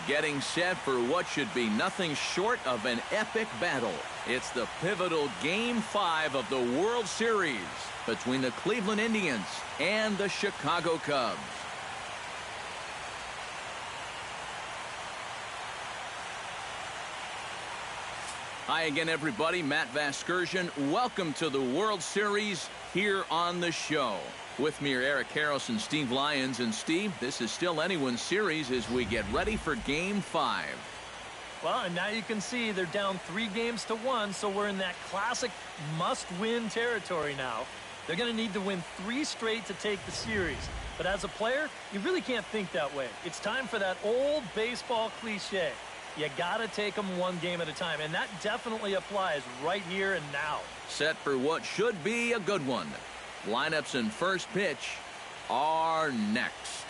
Getting set for what should be nothing short of an epic battle. It's the pivotal Game 5 of the World Series between the Cleveland Indians and the Chicago Cubs. Hi again, everybody. Matt Vasgersian. Welcome to the World Series here on the show. With me are Eric Harris and Steve Lyons. And Steve, this is still anyone's series as we get ready for Game 5. Well, and now you can see they're down 3-1, so we're in that classic must-win territory now. They're going to need to win 3 straight to take the series. But as a player, you really can't think that way. It's time for that old baseball cliche. You got to take them 1 game at a time, and that definitely applies right here and now. Set for what should be a good one. Lineups and first pitch are next.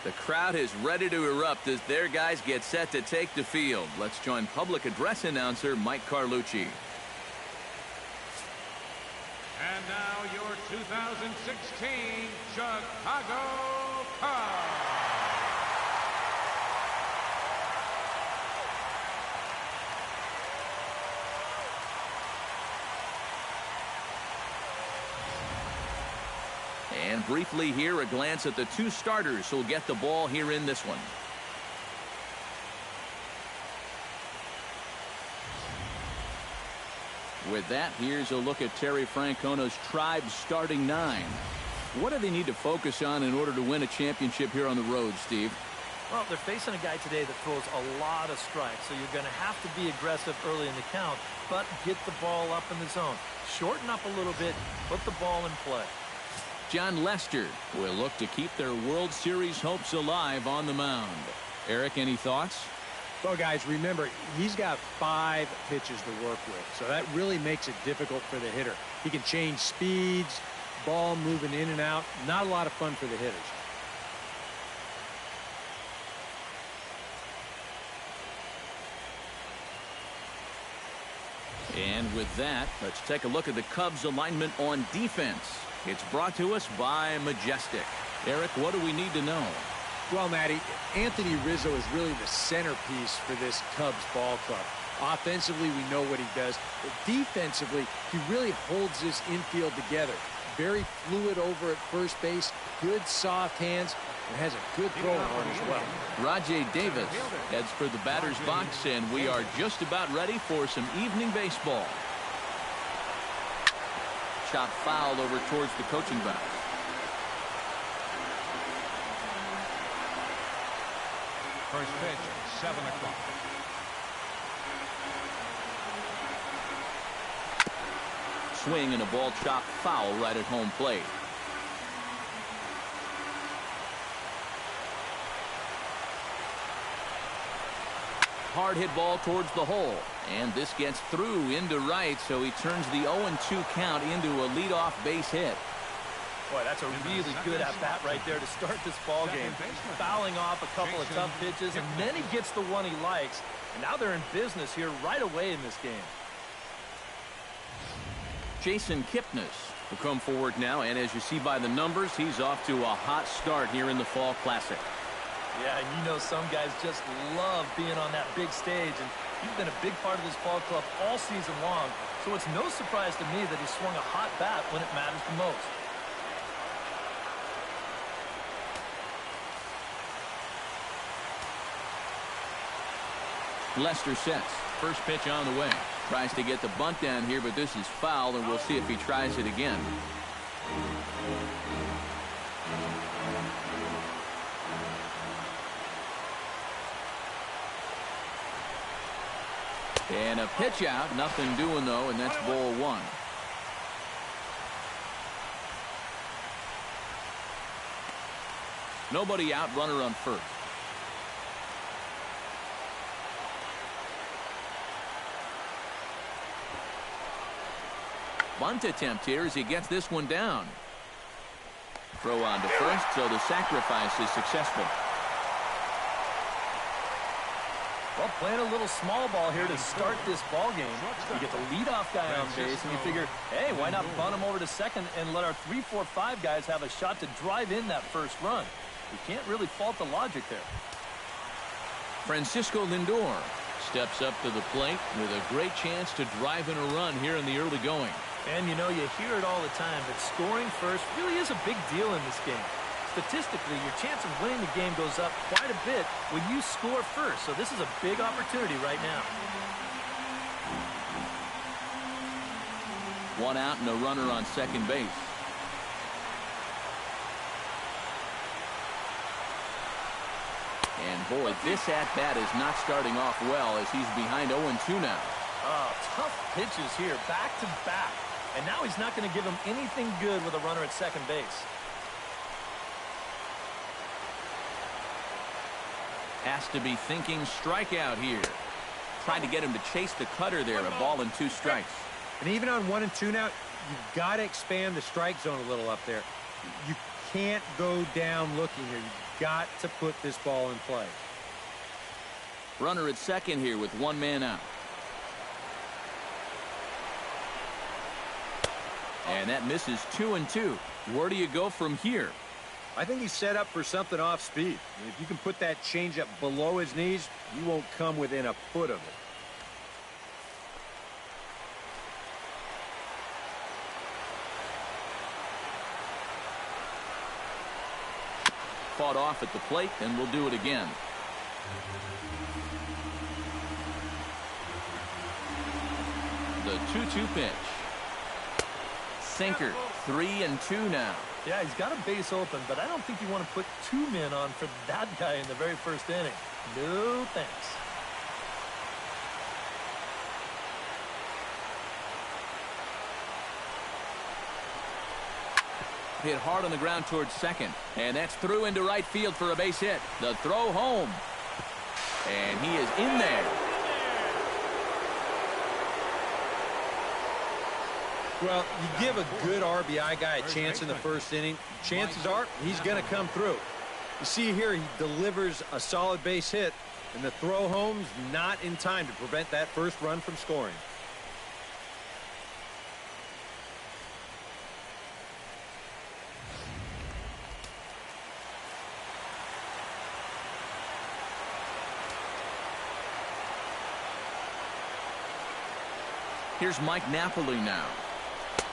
The crowd is ready to erupt as their guys get set to take the field. Let's join public address announcer Mike Carlucci. And now your 2016 Chicago Cubs. And briefly here, a glance at the 2 starters who'll get the ball here in this one. With that, here's a look at Terry Francona's Tribe starting 9. What do they need to focus on in order to win a championship here on the road, Steve? Well, they're facing a guy today that throws a lot of strikes, so you're going to have to be aggressive early in the count, but get the ball up in the zone. Shorten up a little bit, put the ball in play. John Lester will look to keep their World Series hopes alive on the mound. Eric, any thoughts? Well, guys, remember, he's got 5 pitches to work with, so that really makes it difficult for the hitter. He can change speeds, ball moving in and out. Not a lot of fun for the hitters. And with that, let's take a look at the Cubs alignment on defense. It's brought to us by Majestic. Eric, what do we need to know? Well, Matty, Anthony Rizzo is really the centerpiece for this Cubs ball club. Offensively, we know what he does. But defensively, he really holds this infield together. Very fluid over at first base, good soft hands, and has a good throwing arm as well. Rajay Davis heads for the batter's box, and we are just about ready for some evening baseball. Shot foul over towards the coaching box. First pitch, 7 o'clock. Swing and a ball chopped foul right at home plate. Hard hit ball towards the hole, and this gets through into right, so he turns the 0-2 count into a leadoff base hit. Boy, that's a really good at-bat right there to start this ball game. Fouling off a couple of tough pitches, and then he gets the one he likes. And now they're in business here right away in this game. Jason Kipnis will come forward now, and as you see by the numbers, he's off to a hot start here in the Fall Classic. Yeah, and you know some guys just love being on that big stage, and he's been a big part of this ball club all season long, so it's no surprise to me that he swung a hot bat when it matters the most. Lester sets. First pitch on the way. Tries to get the bunt down here, but this is foul, and we'll see if he tries it again. And a pitch out. Nothing doing, though, and that's ball 1. Nobody out, runner on first. Bunt attempt here as he gets this one down. Throw on to first, so the sacrifice is successful. Well, playing a little small ball here to start this ball game. You get the leadoff guy on base, and you figure, hey, why not bunt him over to second and let our 3, 4, 5 guys have a shot to drive in that first run? You can't really fault the logic there. Francisco Lindor steps up to the plate with a great chance to drive in a run here in the early going. And, you know, you hear it all the time, but scoring first really is a big deal in this game. Statistically, your chance of winning the game goes up quite a bit when you score first. So this is a big opportunity right now. One out and a runner on second base. And boy, this at-bat is not starting off well as he's behind 0-2 now. Oh, tough pitches here, back to back. And now he's not going to give him anything good with a runner at second base. Has to be thinking strikeout here. Trying to get him to chase the cutter there. A ball and 2 strikes. And even on 1 and 2 now, you've got to expand the strike zone a little up there. You can't go down looking here. You've got to put this ball in play. Runner at second here with 1 man out. And that misses 2-2. Where do you go from here? I think he's set up for something off speed. If you can put that changeup below his knees, you won't come within a foot of it. Fought off at the plate, and we'll do it again. The 2-2 pitch. Sinker. 3-2 now. Yeah, he's got a base open, but I don't think you want to put 2 men on for that guy in the very first inning. No thanks. Hit hard on the ground towards second, and that's through into right field for a base hit. The throw home, and he is in there. Well, you give a good RBI guy a chance in the first inning, chances are he's going to come through. You see here, he delivers a solid base hit, and the throw home's not in time to prevent that first run from scoring. Here's Mike Napoli now.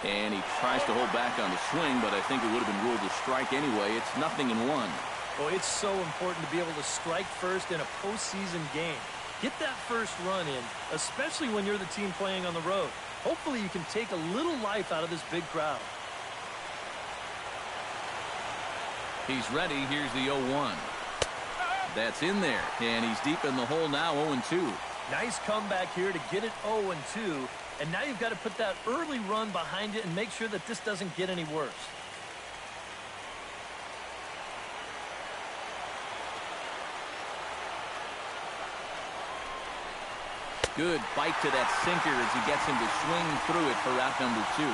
And he tries to hold back on the swing, but I think it would have been ruled a strike anyway. It's 0-1. Oh, it's so important to be able to strike first in a postseason game. Get that first run in, especially when you're the team playing on the road. Hopefully you can take a little life out of this big crowd. He's ready. Here's the 0-1. That's in there, and he's deep in the hole now, 0-2. Nice comeback here to get it 0-2. And now you've got to put that early run behind it and make sure that this doesn't get any worse. Good bite to that sinker as he gets him to swing through it for out number 2.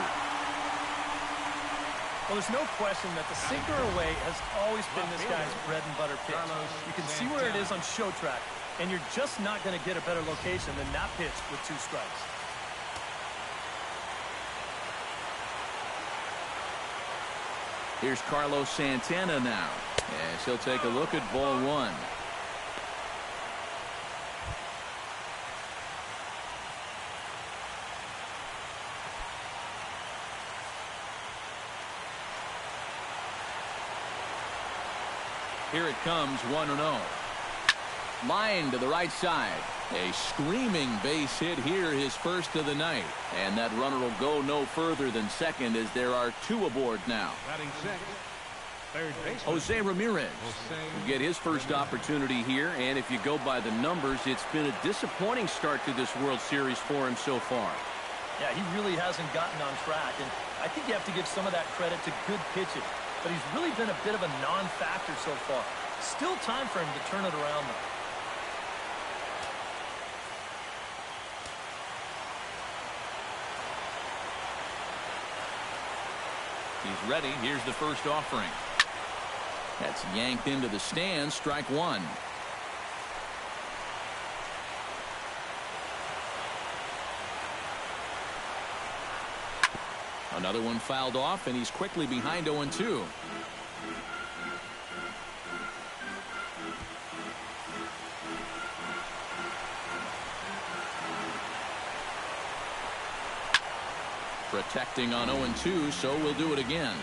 Well, there's no question that the sinker away has always been this guy's bread and butter pitch. You can see where it is on show track, and you're just not going to get a better location than that pitch with 2 strikes. Here's Carlos Santana now, as he'll take a look at ball 1. Here it comes, 1-0. Line to the right side. A screaming base hit here, his first of the night. And that runner will go no further than second as there are 2 aboard now. Batting 6th, third baseman Jose Ramirez will get his first opportunity here. And if you go by the numbers, it's been a disappointing start to this World Series for him so far. Yeah, he really hasn't gotten on track. And I think you have to give some of that credit to good pitching. But he's really been a bit of a non-factor so far. Still time for him to turn it around, though. He's ready. Here's the first offering. That's yanked into the stands. Strike 1. Another one fouled off, and he's quickly behind 0-2. Protecting on 0-2, so we'll do it again.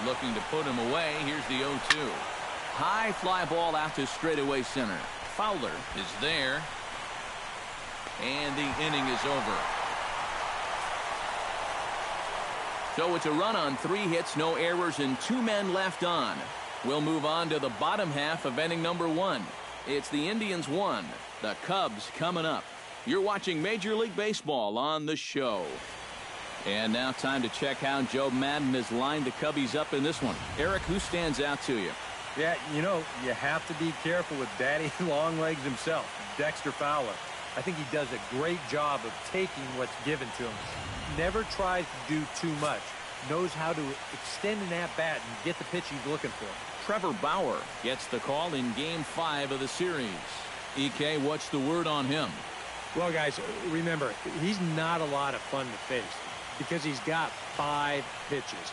Looking to put him away. Here's the 0-2. High fly ball out to straightaway center. Fowler is there. And the inning is over. So it's a run on 3 hits, no errors, and 2 men left on. We'll move on to the bottom half of inning number 1. It's the Indians 1, the Cubs coming up. You're watching Major League Baseball on the show. And now time to check how Joe Madden has lined the Cubbies up in this one. Eric, who stands out to you? Yeah, you know, you have to be careful with Daddy Longlegs himself, Dexter Fowler. I think he does a great job of taking what's given to him. Never tries to do too much. Knows how to extend an at-bat and get the pitch he's looking for. Trevor Bauer gets the call in Game 5 of the series. EK, what's the word on him? Well, guys, remember, he's not a lot of fun to face because he's got 5 pitches.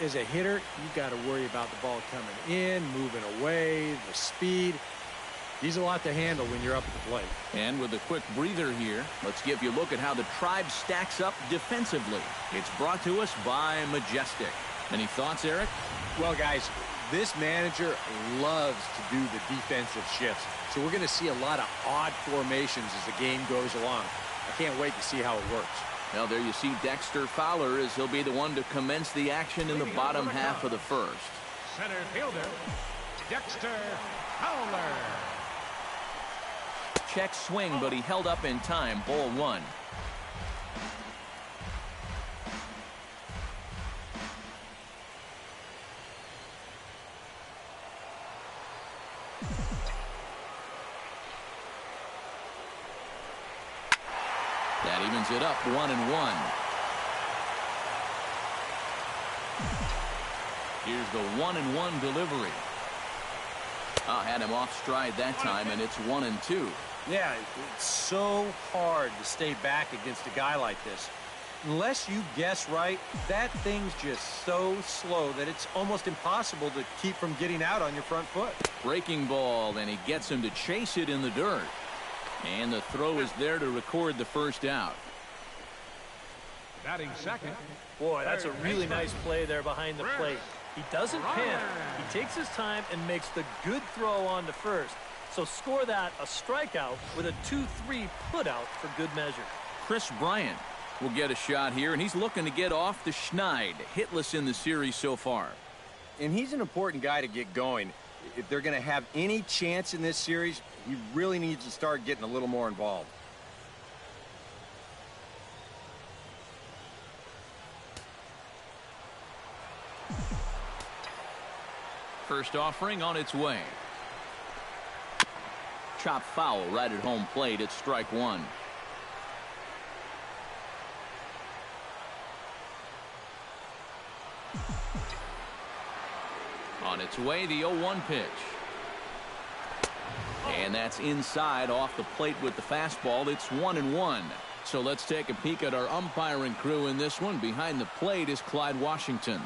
As a hitter, you've got to worry about the ball coming in, moving away, the speed. He's a lot to handle when you're up at the plate. And with a quick breather here, let's give you a look at how the Tribe stacks up defensively. It's brought to us by Majestic. Any thoughts, Eric? Well, guys, this manager loves to do the defensive shifts. So we're going to see a lot of odd formations as the game goes along. I can't wait to see how it works. Well, there you see Dexter Fowler as he'll be the one to commence the action in the bottom half of the first. Center fielder, Dexter Fowler. Check swing, but he held up in time. Ball 1. That evens it up 1-1. Here's the 1-1 delivery. Had him off stride that time, and it's 1-2. Yeah, it's so hard to stay back against a guy like this. Unless you guess right, that thing's just so slow that it's almost impossible to keep from getting out on your front foot. Breaking ball, and he gets him to chase it in the dirt. And the throw is there to record the first out. Batting second. Boy, that's a really nice play there behind the plate. He doesn't panic. He takes his time and makes the good throw on to first. So score that a strikeout with a 2-3 putout for good measure. Chris Bryant will get a shot here, and he's looking to get off the schneid. Hitless in the series so far. And he's an important guy to get going. If they're going to have any chance in this series, he really needs to start getting a little more involved. First offering on its way. Chop foul right at home plate. It's strike 1. On its way, the 0-1 pitch. And that's inside off the plate with the fastball. It's 1-1. So let's take a peek at our umpiring crew in this one. Behind the plate is Clyde Washington.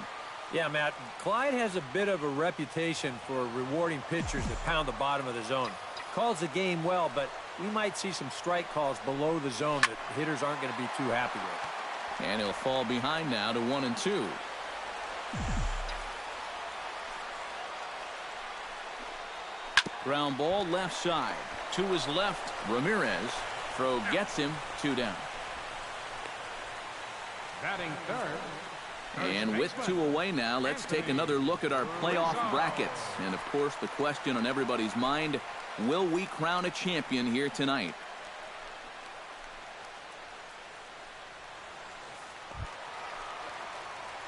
Yeah, Matt, Clyde has a bit of a reputation for rewarding pitchers that pound the bottom of the zone. Calls the game well, but we might see some strike calls below the zone that hitters aren't going to be too happy with. And he'll fall behind now to 1-2. Ground ball left side. To his left, Ramirez. Throw gets him. 2 down. Batting third. And with 2 away now, let's take another look at our playoff brackets. And, of course, the question on everybody's mind, will we crown a champion here tonight?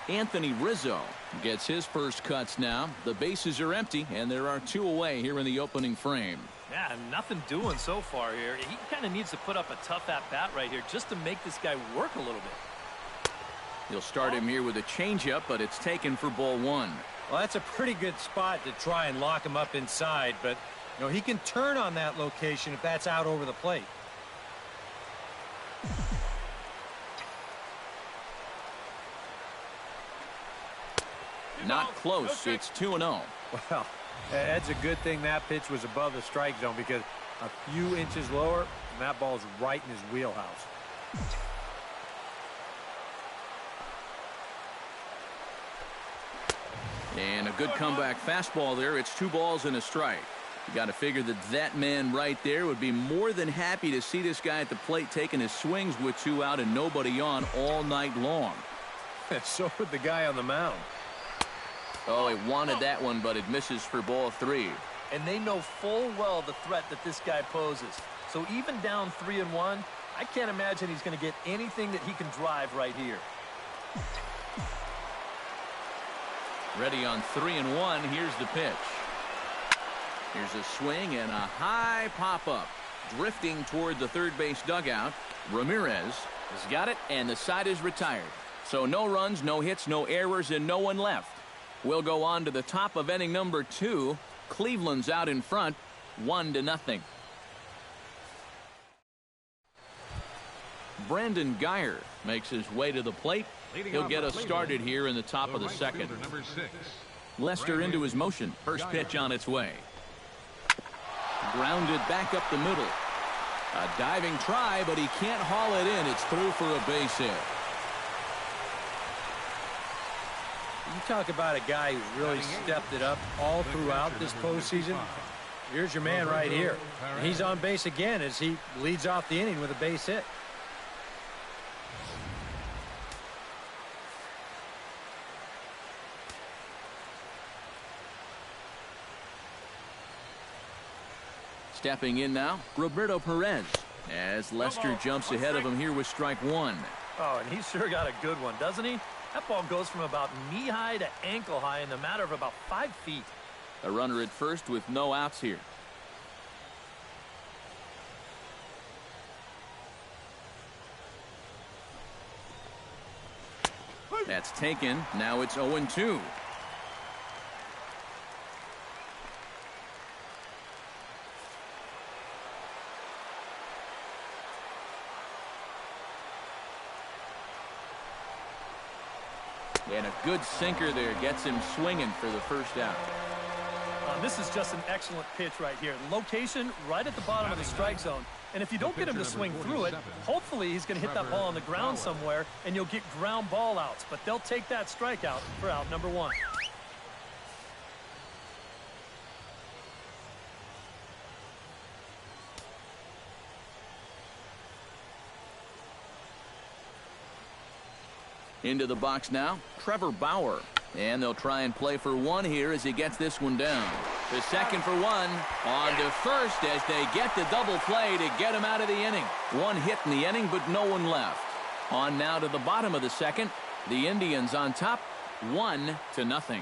Anthony Rizzo gets his first cuts now. The bases are empty, and there are 2 away here in the opening frame. Yeah, nothing doing so far here. He kind of needs to put up a tough at-bat right here just to make this guy work a little bit. He'll start him here with a changeup, but it's taken for ball 1. Well, that's a pretty good spot to try and lock him up inside, but You know, he can turn on that location if that's out over the plate. Not close. It's 2-0. Well, that's a good thing that pitch was above the strike zone, because a few inches lower, and that ball's right in his wheelhouse. And a good comeback fastball there. It's 2 balls and a strike. You got to figure that man right there would be more than happy to see this guy at the plate taking his swings with 2 out and nobody on all night long. So would the guy on the mound. Oh, he wanted that one, but it misses for ball 3. And they know full well the threat that this guy poses. So even down 3-1, I can't imagine he's going to get anything that he can drive right here. Ready on 3-1. Here's the pitch. Here's a swing and a high pop-up. Drifting toward the third base dugout. Ramirez has got it, and the side is retired. So no runs, no hits, no errors, and no one left. We'll go on to the top of inning number 2. Cleveland's out in front, 1-0. Brandon Guyer makes his way to the plate. He'll get us started here in the top of the second. Lester into his motion. First pitch on its way. Grounded back up the middle. A diving try, but he can't haul it in. It's through for a base hit. You talk about a guy who's really stepped it up all throughout this postseason. Here's your man right here. And he's on base again as he leads off the inning with a base hit. Stepping in now, Roberto Perez, as Lester jumps ahead of him here with strike 1. Oh, and he's sure got a good one, doesn't he? That ball goes from about knee-high to ankle-high in the matter of about 5 feet. A runner at first with no outs here. That's taken. Now it's 0-2. And a good sinker there gets him swinging for the first out. This is just an excellent pitch right here. Location right at the bottom of the strike zone. And if you don't get him to swing through it, hopefully he's going to hit that ball on the ground somewhere, and you'll get ground ball outs. But they'll take that strikeout for out number 1. Into the box now, Trevor Bauer. And they'll try and play for 1 here as he gets this one down. The second for 1. On to first as they get the double play to get him out of the inning. 1 hit in the inning, but no one left. On now to the bottom of the second. The Indians on top, 1-0.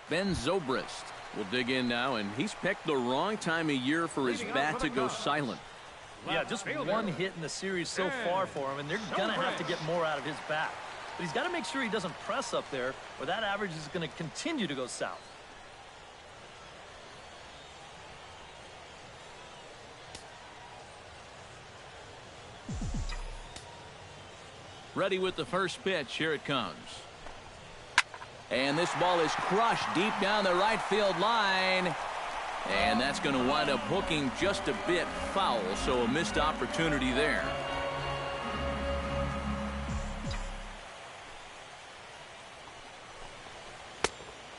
Ben Zobrist will dig in now, and he's picked the wrong time of year for his bat to go silent. Yeah, just 1 hit in the series so far for him, and they're going to have to get more out of his bat. But he's got to make sure he doesn't press up there, or that average is going to continue to go south. Ready with the first pitch. Here it comes. And this ball is crushed deep down the right field line. And that's going to wind up hooking just a bit foul, so a missed opportunity there.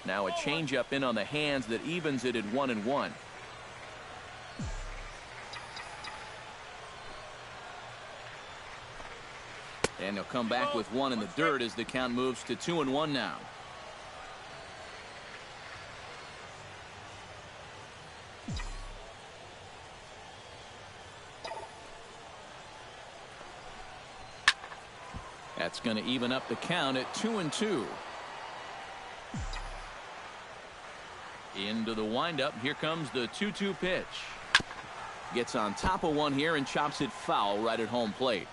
Now a changeup in on the hands that evens it at 1-1. And he'll come back with 1 in the dirt as the count moves to 2-1 now. That's going to even up the count at 2-2. Into the windup. Here comes the 2-2 pitch. Gets on top of 1 here and chops it foul right at home plate.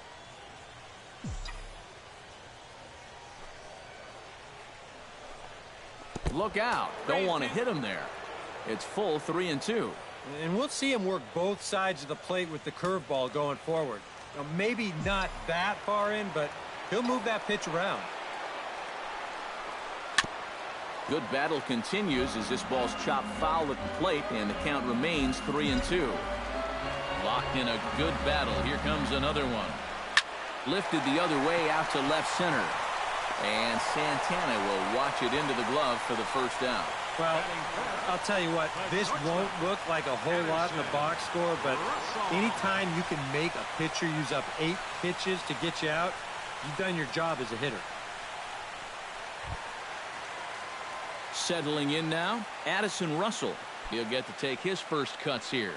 Look out. Don't want to hit him there. It's full 3-2. And we'll see him work both sides of the plate with the curveball going forward. Now, maybe not that far in, but he'll move that pitch around. Good battle continues as this ball's chopped foul at the plate, and the count remains 3-2. Locked in a good battle. Here comes another one. Lifted the other way out to left center. And Santana will watch it into the glove for the first out. Well, I'll tell you what, this won't look like a whole lot in the box score, but anytime you can make a pitcher use up 8 pitches to get you out, you've done your job as a hitter. Settling in now, Addison Russell. He'll get to take his first cuts here.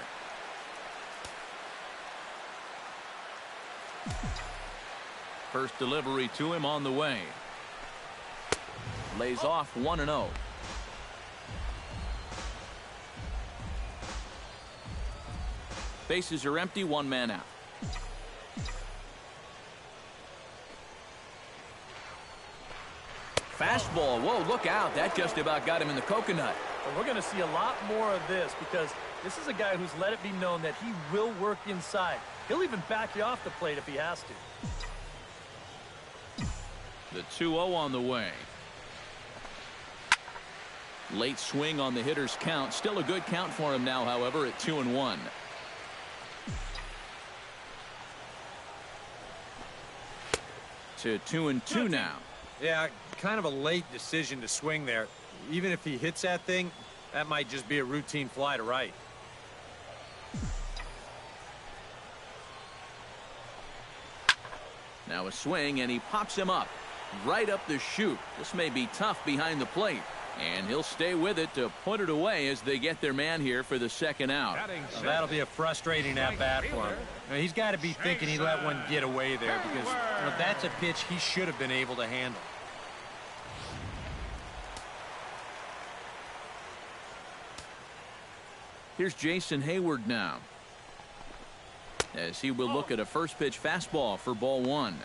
First delivery to him on the way. Lays off 1-0. Bases are empty, 1 man out. Fastball. Whoa, look out. That just about got him in the coconut. And we're going to see a lot more of this because this is a guy who's let it be known that he will work inside. He'll even back you off the plate if he has to. The 2-0 on the way. Late swing on the hitter's count. Still a good count for him now, however, at 2-1. To 2-2 now. Yeah, kind of a late decision to swing there. Even if he hits that thing, that might just be a routine fly to right. Now a swing, and he pops him up. Right up the chute. This may be tough behind the plate. And he'll stay with it to put it away as they get their man here for the second out. Well, that'll be a frustrating at-bat for him. Now, he's got to be thinking he let one get away there because that's a pitch he should have been able to handle. Here's Jason Hayward now, as he will look at a first pitch fastball for ball 1.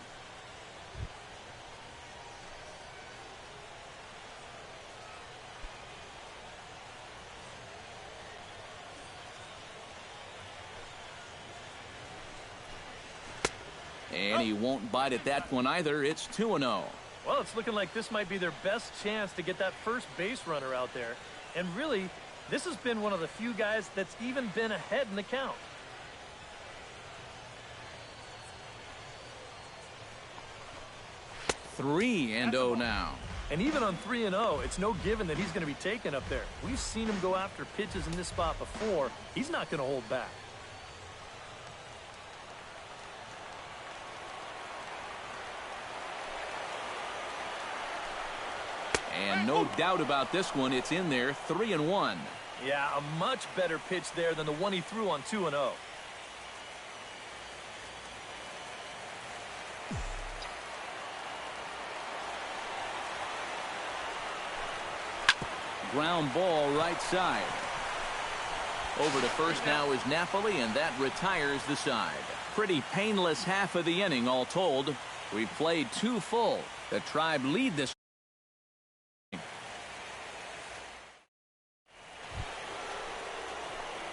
And he won't bite at that one either. It's 2-0. Well, it's looking like this might be their best chance to get that first base runner out there. And really, this has been one of the few guys that's even been ahead in the count. Three and 0 now. And even on 3-0, it's no given that he's going to be taken up there. We've seen him go after pitches in this spot before. He's not going to hold back. And no doubt about this one, it's in there. 3-1. Yeah, a much better pitch there than the one he threw on 2-0. Ground ball right side. Over to first now is Napoli, and that retires the side. Pretty painless half of the inning all told. We've played 2 full. The Tribe lead this.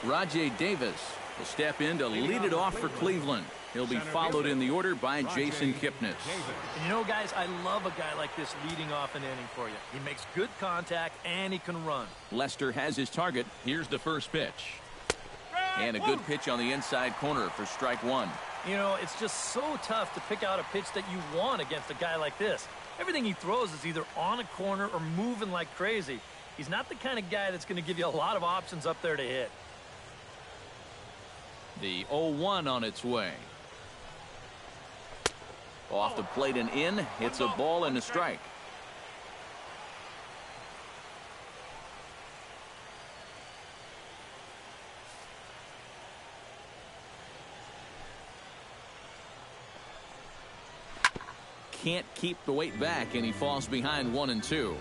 Rajay Davis will step in to lead it off for Cleveland. He'll be followed in the order by Jason Kipnis. And you know, guys, I love a guy like this leading off an inning for you. He makes good contact and he can run. Lester has his target. Here's the first pitch. And a good pitch on the inside corner for strike 1. You know, it's just so tough to pick out a pitch that you want against a guy like this. Everything he throws is either on a corner or moving like crazy. He's not the kind of guy that's going to give you a lot of options up there to hit. The 0-1 on its way. Off the plate and in. It's a ball and a strike. Can't keep the weight back, and he falls behind 1-2.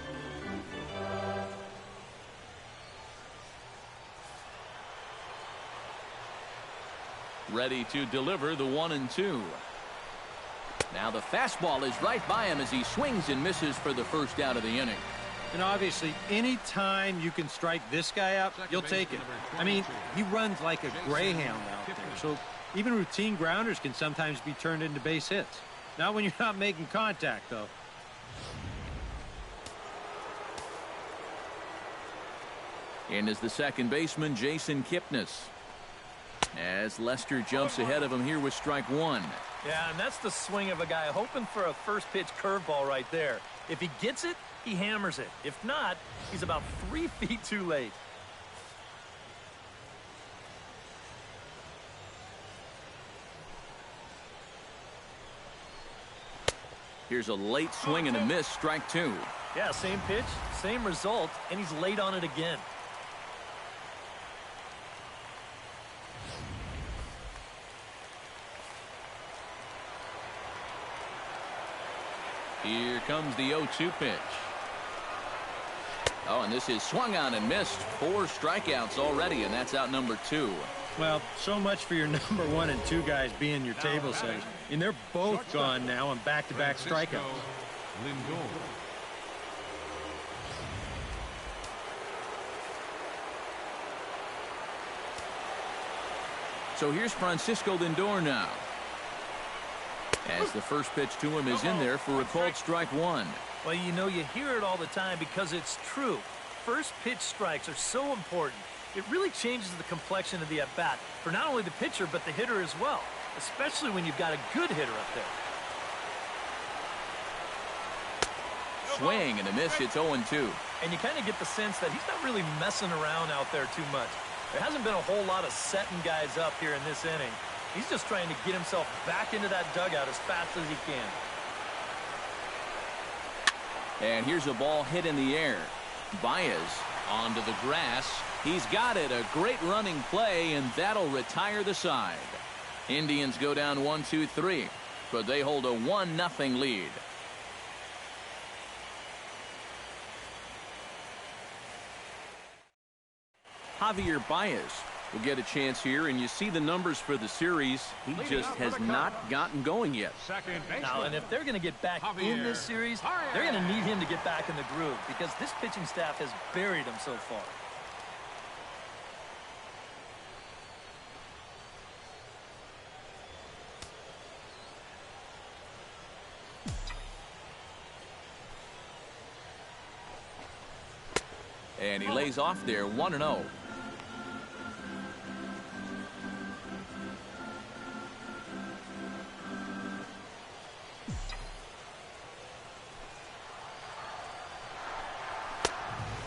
Ready to deliver the 1-2. Now the fastball is right by him as he swings and misses for the first out of the inning. And obviously, any time you can strike this guy out, you'll take it. I mean, he runs like a greyhound out there. So even routine grounders can sometimes be turned into base hits. Not when you're not making contact, though. And is the second baseman, Jason Kipnis. As Lester jumps ahead of him here with strike one. Yeah, and that's the swing of a guy hoping for a first pitch curveball right there. If he gets it, he hammers it. If not, he's about 3 feet too late. Here's a late swing and a miss, strike two. Yeah, same pitch, same result, and he's late on it again. Here comes the 0-2 pitch. Oh, and this is swung on and missed. 4 strikeouts already, and that's out number 2. Well, so much for your number 1 and 2 guys being your table setters. And they're both gone now on back-to-back strikeouts. So here's Francisco Lindor now. As the first pitch to him is in there for a called strike one. Well, you know, you hear it all the time because it's true. First pitch strikes are so important. It really changes the complexion of the at-bat for not only the pitcher but the hitter as well, especially when you've got a good hitter up there. Swing and a miss. It's 0-2. And you kind of get the sense that he's not really messing around out there too much. There hasn't been a whole lot of setting guys up here in this inning. He's just trying to get himself back into that dugout as fast as he can. And here's a ball hit in the air. Baez onto the grass. He's got it. A great running play, and that'll retire the side. Indians go down 1-2-3, but they hold a 1-0 lead. Javier Baez will get a chance here, and you see the numbers for the series. He just has not gotten going yet. Now, and if they're going to get back in this series, they're going to need him to get back in the groove because this pitching staff has buried him so far. And he lays off there, 1-0.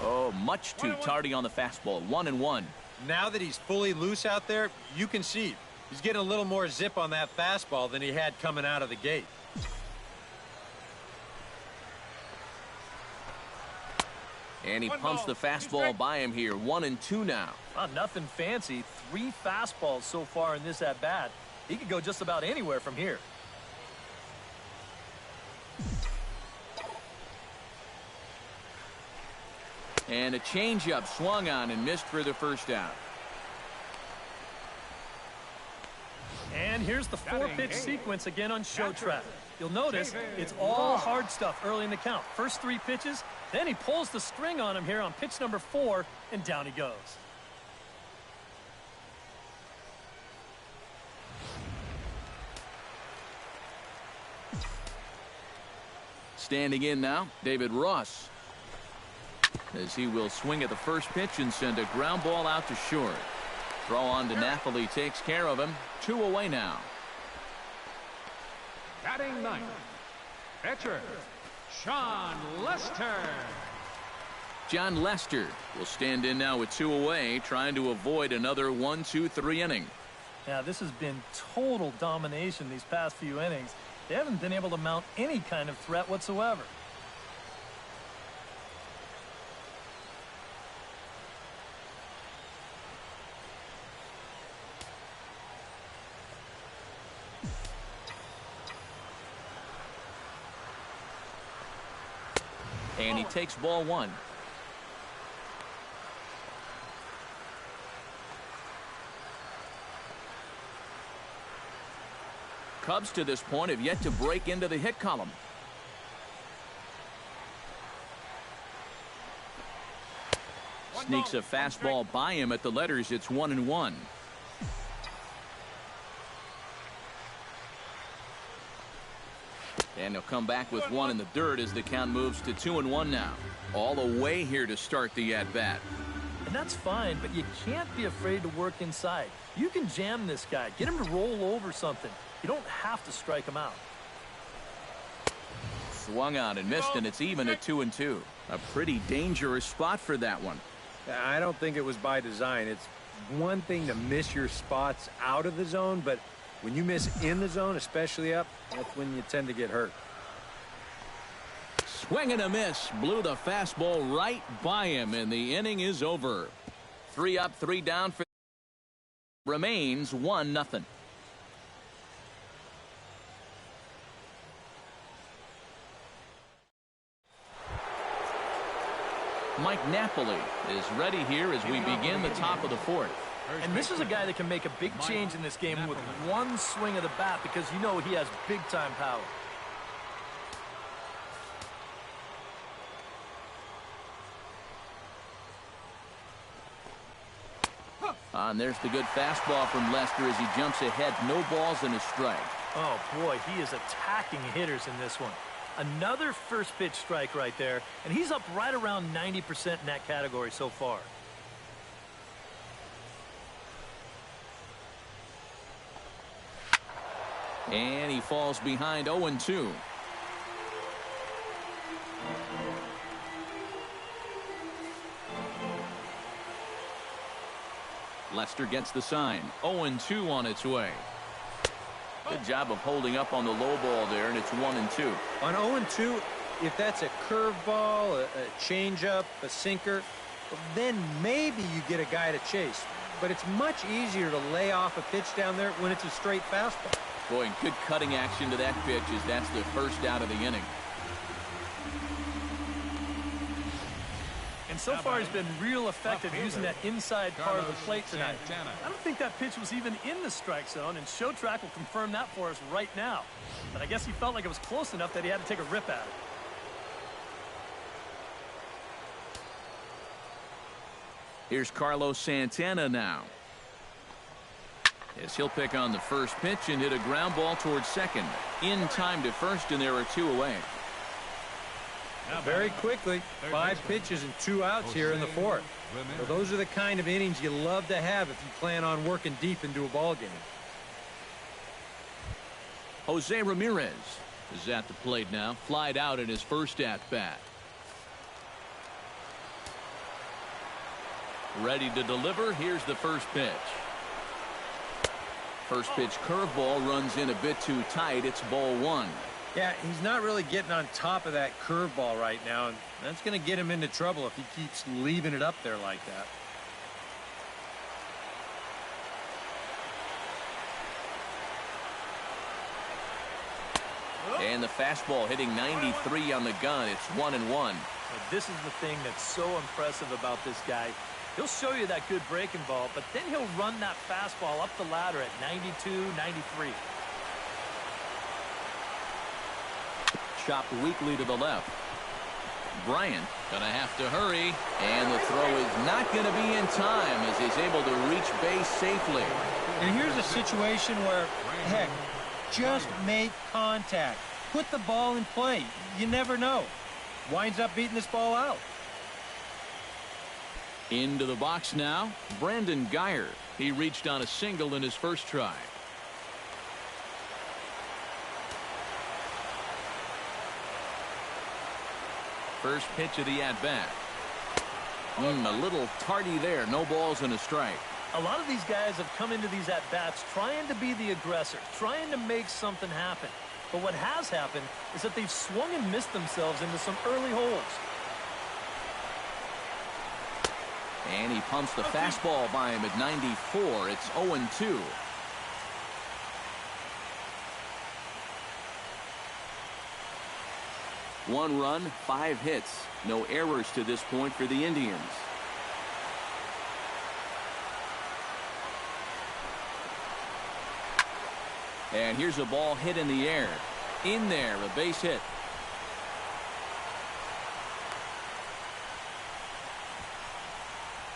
Oh, much too tardy on the fastball. 1-1. Now that he's fully loose out there, you can see he's getting a little more zip on that fastball than he had coming out of the gate. And he pumps the fastball by him here. 1-2 now. Nothing fancy. 3 fastballs so far in this at-bat. He could go just about anywhere from here. And a changeup swung on and missed for the first out. And here's the 4-pitch sequence again on Show Track. You'll notice it's all hard stuff early in the count. First 3 pitches, then he pulls the string on him here on pitch number 4, and down he goes. Standing in now, David Ross. As he will swing at the first pitch and send a ground ball out to short. Throw on to Napoli takes care of him. 2 away now. Batting ninth, pitcher, Sean Lester. John Lester will stand in now with 2 away, trying to avoid another 1-2-3 inning. Now, this has been total domination these past few innings. They haven't been able to mount any kind of threat whatsoever. And he takes ball 1. Cubs to this point have yet to break into the hit column. Sneaks a fastball by him at the letters. It's 1-1. And he'll come back with one in the dirt as the count moves to 2-1 now. All away here to start the at-bat. And that's fine, but you can't be afraid to work inside. You can jam this guy. Get him to roll over something. You don't have to strike him out. Swung on and missed, and it's even at 2-2. A pretty dangerous spot for that one. I don't think it was by design. It's one thing to miss your spots out of the zone, but when you miss in the zone, especially up, that's when you tend to get hurt. Swing and a miss. Blew the fastball right by him, and the inning is over. 3 up, 3 down. Remains 1-0. Mike Napoli is ready here as we begin the top of the 4th. And this is a guy that can make a big change in this game with one swing of the bat, because you know he has big-time power. And there's the good fastball from Lester as he jumps ahead. No balls and a strike. Oh, boy, he is attacking hitters in this one. Another first pitch strike right there, and he's up right around 90% in that category so far. And he falls behind 0-2. Lester gets the sign. 0-2 on its way. Good job of holding up on the low ball there, and it's 1-2. On 0-2, if that's a curveball, a changeup, a sinker, then maybe you get a guy to chase. But it's much easier to lay off a pitch down there when it's a straight fastball. Boy, good cutting action to that pitch as that's the first out of the inning. And so far he's been real effective using that inside part of the plate tonight. I don't think that pitch was even in the strike zone, and Show Track will confirm that for us right now. But I guess he felt like it was close enough that he had to take a rip at it. Here's Carlos Santana now. As he'll pick on the first pitch and hit a ground ball towards second. In time to first, and there are 2 away. Very quickly, 5 pitches and 2 outs here in the 4th. So those are the kind of innings you love to have if you plan on working deep into a ball game. Jose Ramirez is at the plate now. Flied out in his first at-bat. Ready to deliver. Here's the first pitch. First pitch curveball runs in a bit too tight. It's ball 1. Yeah, he's not really getting on top of that curveball right now, and that's going to get him into trouble if he keeps leaving it up there like that. And the fastball hitting 93 on the gun. It's 1-1. This is the thing that's so impressive about this guy. He'll show you that good breaking ball, but then he'll run that fastball up the ladder at 92, 93. Chopped weakly to the left. Bryant gonna have to hurry, and the throw is not gonna be in time as he's able to reach base safely. And here's a situation where, heck, just make contact. Put the ball in play. You never know. Winds up beating this ball out. Into the box now, Brandon Geyer. He reached on a single in his first try. First pitch of the at-bat. A little tardy there. No balls and a strike. A lot of these guys have come into these at-bats trying to be the aggressor, trying to make something happen. But what has happened is that they've swung and missed themselves into some early holes. And he pumps the fastball by him at 94. It's 0-2. One run, 5 hits. No errors to this point for the Indians. And here's a ball hit in the air. In there, a base hit.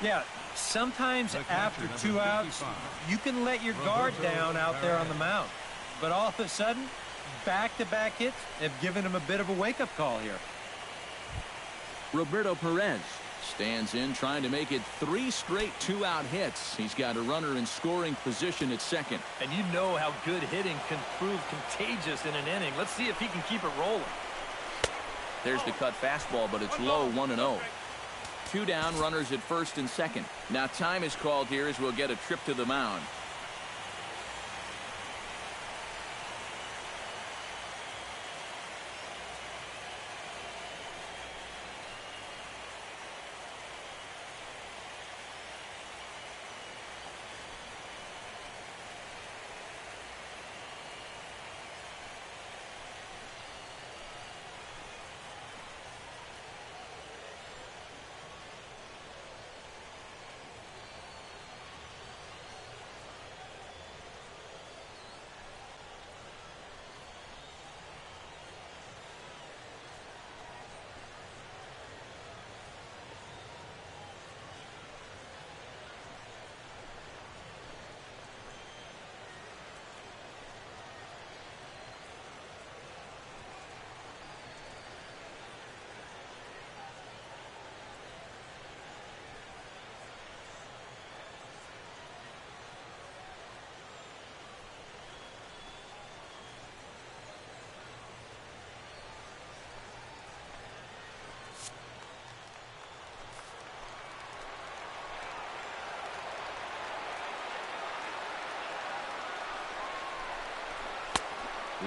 Yeah, sometimes after 2 outs, you can let your guard down out there on the mound. But all of a sudden, back-to-back hits have given him a bit of a wake-up call here. Roberto Perez stands in, trying to make it 3 straight 2-out hits. He's got a runner in scoring position at second. And you know how good hitting can prove contagious in an inning. Let's see if he can keep it rolling. There's the cut fastball, but it's low, 1-0. 2 down, runners at first and second. Now time is called here as we'll get a trip to the mound.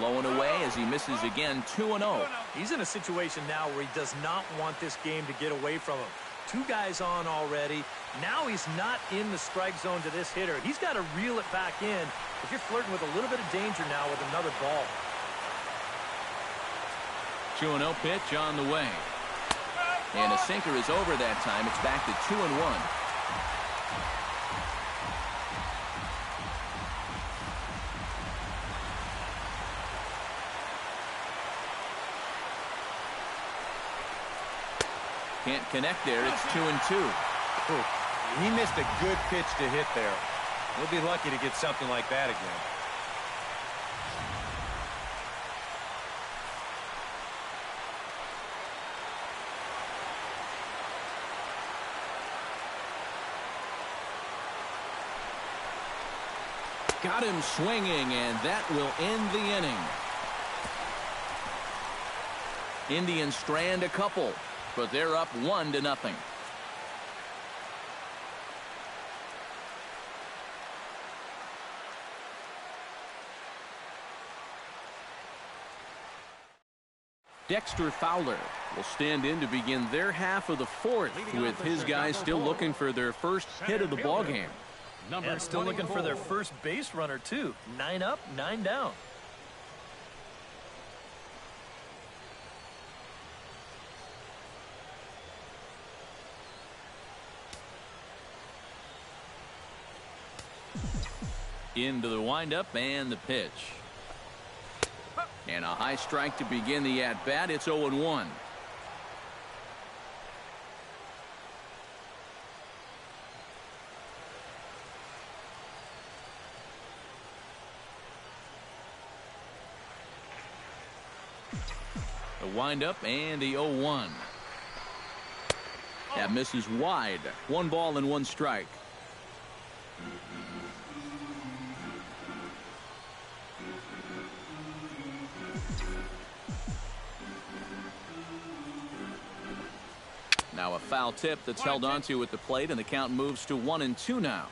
Low and away as he misses again, 2-0. He's in a situation now where he does not want this game to get away from him. 2 guys on already. Now he's not in the strike zone to this hitter. He's got to reel it back in if you're flirting with a little bit of danger now with another ball. 2-0 pitch on the way. And a sinker is over that time. It's back to 2-1. Can't connect there. It's 2-2. Ooh, he missed a good pitch to hit there. He'll be lucky to get something like that again. Got him swinging, and that will end the inning. Indians strand a couple, but they're up 1-0. Dexter Fowler will stand in to begin their half of the fourth, with his guys still looking for their first hit of the ballgame. And still looking for their first base runner, too. 9 up, 9 down. Into the windup and the pitch. And a high strike to begin the at-bat. It's 0-1. The windup and the 0-1. That misses wide. 1 ball and 1 strike. Now a foul tip that's held onto at the plate, and the count moves to 1-2 now.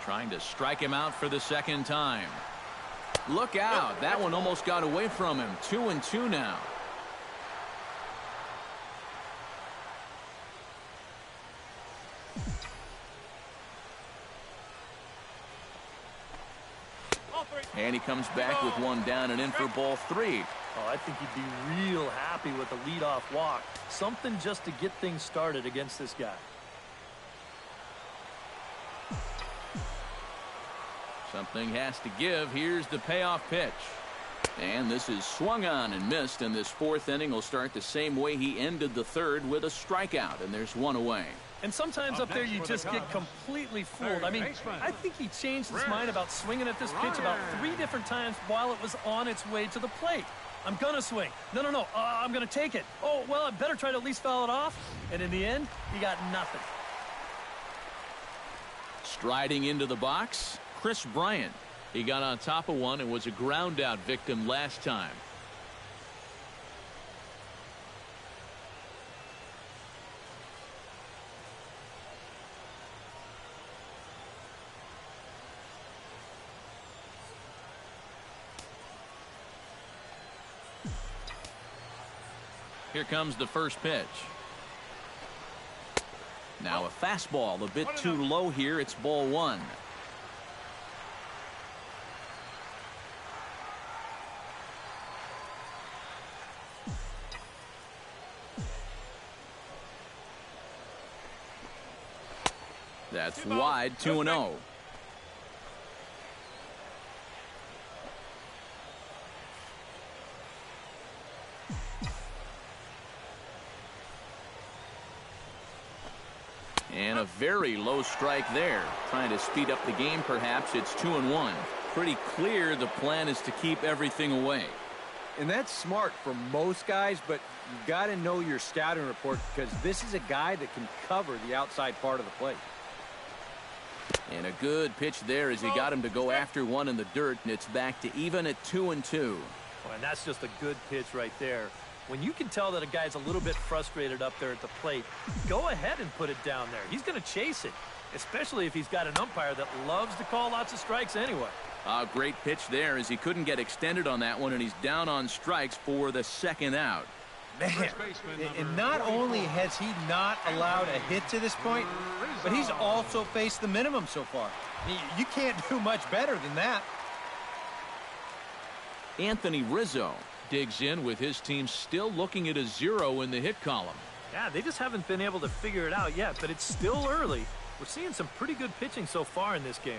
Trying to strike him out for the second time. Look out. That one almost got away from him. 2-2 now. And he comes back with 1 down and in for ball 3. Oh, I think he'd be real happy with a leadoff walk. Something just to get things started against this guy. Something has to give. Here's the payoff pitch. And this is swung on and missed, and this fourth inning will start the same way he ended the third, with a strikeout, and there's one away. And sometimes up there you just get completely fooled. I mean, I think he changed his mind about swinging at this pitch about 3 different times while it was on its way to the plate. I'm going to swing. No. I'm going to take it. Oh, well, I better try to at least foul it off. And in the end, he got nothing. Striding into the box, Chris Bryant. He got on top of one and was a ground out victim last time. Here comes the first pitch. Now a fastball a bit too low here. It's ball 1. That's wide, 2-0. And a very low strike there. Trying to speed up the game, perhaps. It's 2-1. Pretty clear the plan is to keep everything away. And that's smart for most guys, but you got to know your scouting report, because this is a guy that can cover the outside part of the plate. And a good pitch there as he got him to go after one in the dirt, and it's back to even at 2-2. Well, and that's just a good pitch right there. When you can tell that a guy's a little bit frustrated up there at the plate, go ahead and put it down there. He's going to chase it, especially if he's got an umpire that loves to call lots of strikes anyway. A great pitch there as he couldn't get extended on that one, and he's down on strikes for the second out. Man, and not only has he not allowed a hit to this point, but he's also faced the minimum so far. You can't do much better than that. Anthony Rizzo digs in with his team still looking at a 0 in the hit column. Yeah, they just haven't been able to figure it out yet, but it's still early. We're seeing some pretty good pitching so far in this game.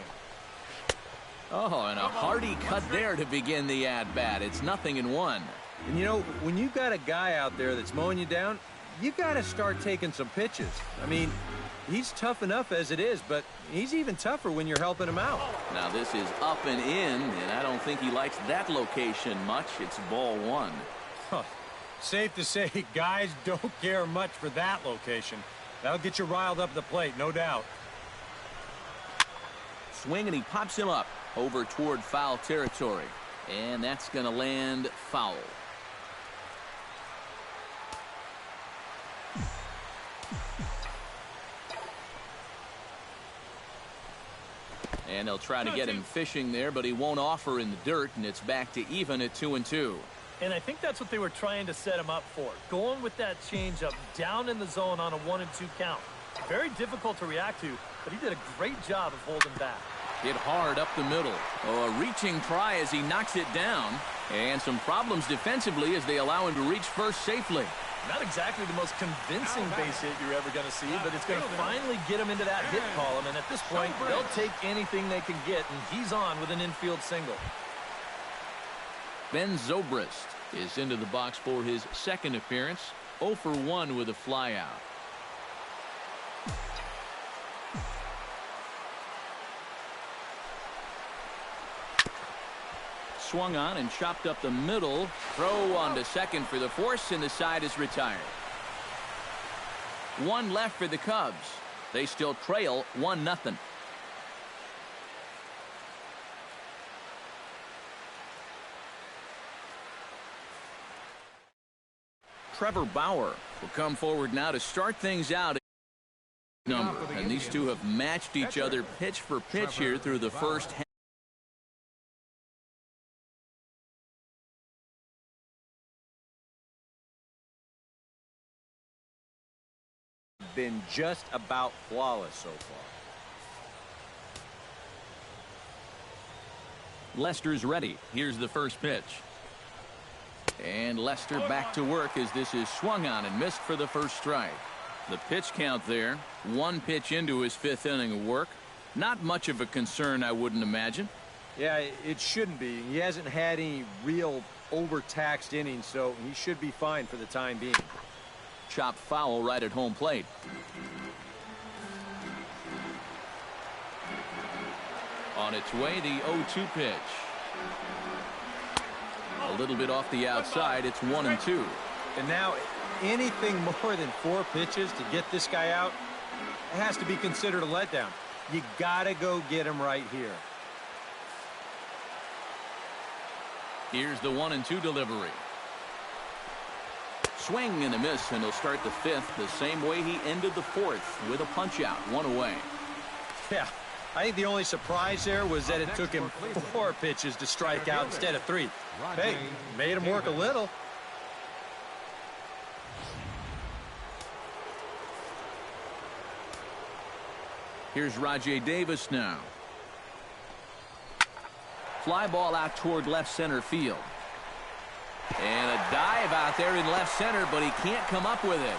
Oh, and a hearty cut there to begin the at-bat. It's 0-1. And, you know, when you've got a guy out there that's mowing you down, you got to start taking some pitches. I mean, he's tough enough as it is, but he's even tougher when you're helping him out. Now this is up and in, and I don't think he likes that location much. It's ball 1. Huh. Safe to say, guys don't care much for that location. That'll get you riled up the plate, no doubt. Swing, and he pops him up over toward foul territory. And that's going to land foul. And they'll try to get him fishing there, but he won't offer in the dirt, and it's back to even at 2-2. And I think that's what they were trying to set him up for. Going with that changeup down in the zone on a 1-2 count. Very difficult to react to, but he did a great job of holding back. Hit hard up the middle. Oh, a reaching try as he knocks it down. And some problems defensively as they allow him to reach first safely. Not exactly the most convincing base hit you're ever going to see, but it's going to finally get him into that hit column. And at this point, they'll take anything they can get, and he's on with an infield single. Ben Zobrist is into the box for his second appearance. 0 for 1 with a flyout. Swung on and chopped up the middle. Throw on to second for the force, and the side is retired. 1 left for the Cubs. They still trail 1-0. Trevor Bauer will come forward now to start things out. And these two have matched each other pitch for pitch here through the first half. Been just about flawless so far. Lester's ready. Here's the first pitch. And Lester back to work as this is swung on and missed for the first strike. The pitch count there. 1 pitch into his 5th inning of work. Not much of a concern, I wouldn't imagine. Yeah, it shouldn't be. He hasn't had any real overtaxed innings, so he should be fine for the time being. Chopped foul right at home plate. On its way, the 0-2 pitch. A little bit off the outside. It's 1-2. And now anything more than 4 pitches to get this guy out, it has to be considered a letdown. You got to go get him right here. Here's the 1-2 delivery. Swing and a miss, and he'll start the 5th the same way he ended the 4th with a punch out, 1 away. Yeah, I think the only surprise there was that it took him 4 pitches to strike out instead of 3. Hey, made him work a little. Here's Rajai Davis now. Fly ball out toward left center field. And a dive out there in left center, but he can't come up with it.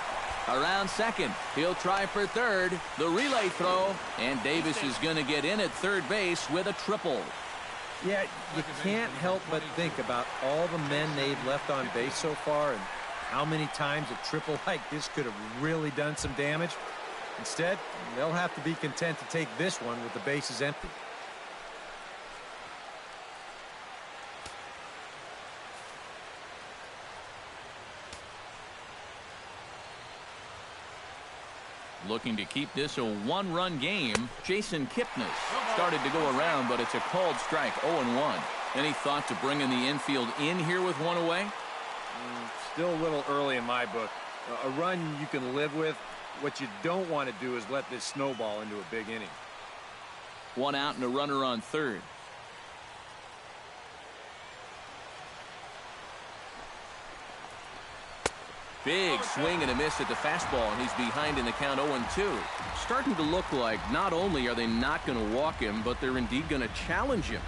Around second, he'll try for third. The relay throw, and Davis is going to get in at third base with a triple. Yeah, you can't help but think about all the men they've left on base so far and how many times a triple like this could have really done some damage. Instead, they'll have to be content to take this one with the bases empty. Looking to keep this a 1-run game. Jason Kipnis started to go around, but it's a called strike, 0-1. Any thought to bringing the infield in here with 1 away? Still a little early in my book. A run you can live with. What you don't want to do is let this snowball into a big inning. 1 out and a runner on third. Big swing and a miss at the fastball, and he's behind in the count 0-2. Starting to look like not only are they not going to walk him, but they're indeed going to challenge him.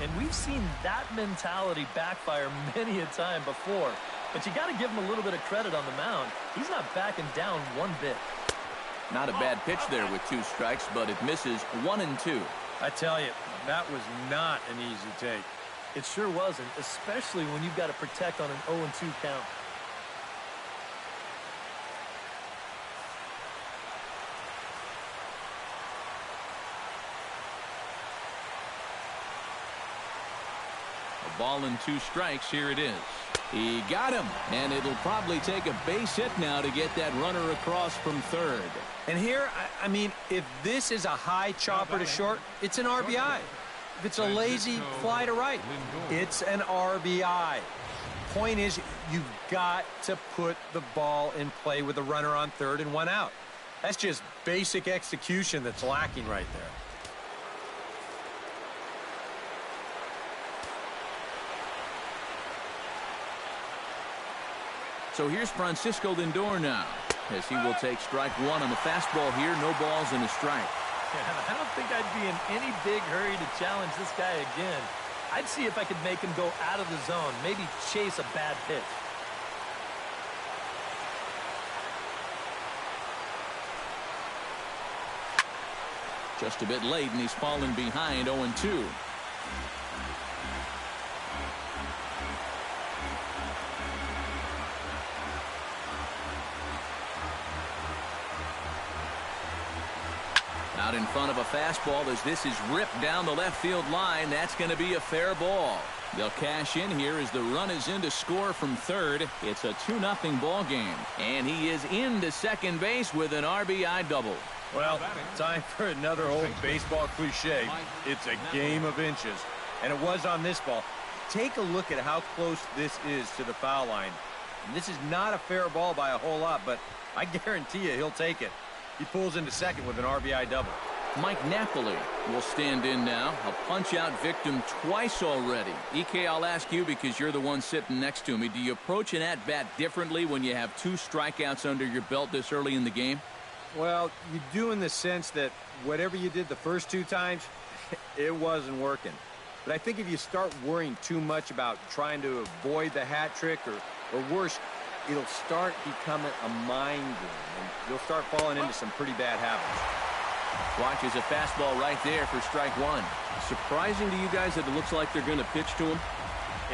And we've seen that mentality backfire many a time before. But you got to give him a little bit of credit on the mound. He's not backing down one bit. Not a bad pitch there with 2 strikes, but it misses 1-2. I tell you, that was not an easy take. It sure wasn't, especially when you've got to protect on an 0-2 count. Ball and 2 strikes. Here it is. He got him, and it'll probably take a base hit now to get that runner across from third. And here, I mean, if this is a high chopper to short, it's an RBI. If it's a lazy fly to right, it's an RBI. Point is, you've got to put the ball in play with a runner on third and 1 out. That's just basic execution that's lacking right there. So here's Francisco Lindor now, as he will take strike 1 on the fastball here. No balls and a strike. Yeah, I don't think I'd be in any big hurry to challenge this guy again. I'd see if I could make him go out of the zone, maybe chase a bad pitch. Just a bit late, and he's fallen behind 0-2. Out in front of a fastball as this is ripped down the left field line. That's going to be a fair ball. They'll cash in here as the run is in to score from third. It's a 2-0 ball game. And he is into second base with an RBI double. Well, time for another old baseball cliche. It's a game of inches. And it was on this ball. Take a look at how close this is to the foul line. And this is not a fair ball by a whole lot, but I guarantee you he'll take it. He pulls into second with an RBI double. Mike Napoli will stand in now. A punch-out victim twice already. EK, I'll ask you because you're the one sitting next to me. Do you approach an at-bat differently when you have 2 strikeouts under your belt this early in the game? Well, you do in the sense that whatever you did the first 2 times, it wasn't working. But I think if you start worrying too much about trying to avoid the hat trick or worse, it'll start becoming a mind game, and you'll start falling into some pretty bad habits. Watches a fastball right there for strike one. Surprising to you guys that it looks like they're going to pitch to him?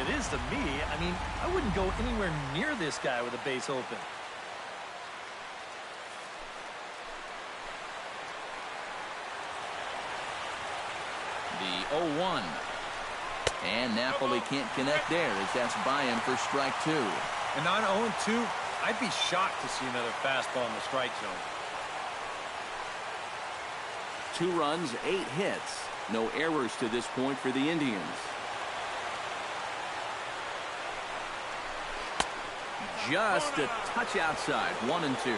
It is to me. I mean, I wouldn't go anywhere near this guy with a base open. The 0-1. And Napoli can't connect there as that's by him for strike two. And on 0-2, I'd be shocked to see another fastball in the strike zone. 2 runs, 8 hits. No errors to this point for the Indians. Just a touch outside. 1-2.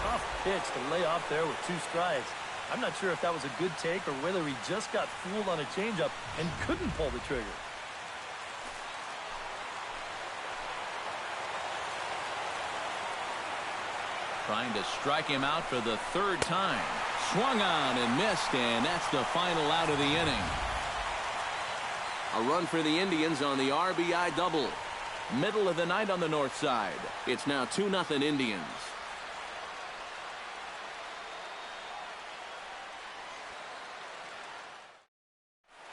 Tough pitch to lay off there with 2 strikes. I'm not sure if that was a good take or whether he just got fooled on a changeup and couldn't pull the trigger. Trying to strike him out for the 3rd time. Swung on and missed, and that's the final out of the inning. A run for the Indians on the RBI double. Middle of the night on the north side. It's now 2-0 Indians.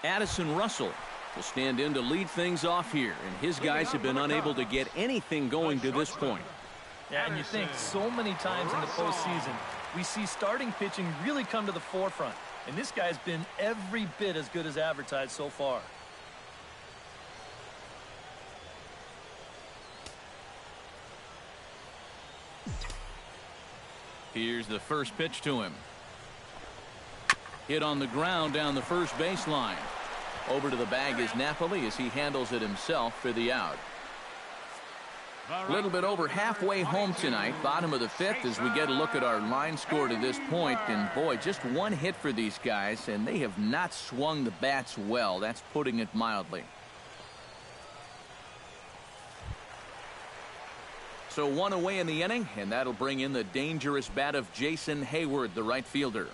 Addison Russell will stand in to lead things off here, and his guys have been unable to get anything going to this point. Yeah, and you think so many times in the postseason, we see starting pitching really come to the forefront. And this guy's been every bit as good as advertised so far. Here's the first pitch to him. Hit on the ground down the first baseline. Over to the bag is Napoli as he handles it himself for the out. A little bit over halfway home tonight, bottom of the 5th, as we get a look at our line score to this point. And boy, just 1 hit for these guys, and they have not swung the bats well. That's putting it mildly. So 1 away in the inning, and that'll bring in the dangerous bat of Jason Hayward, the right fielder.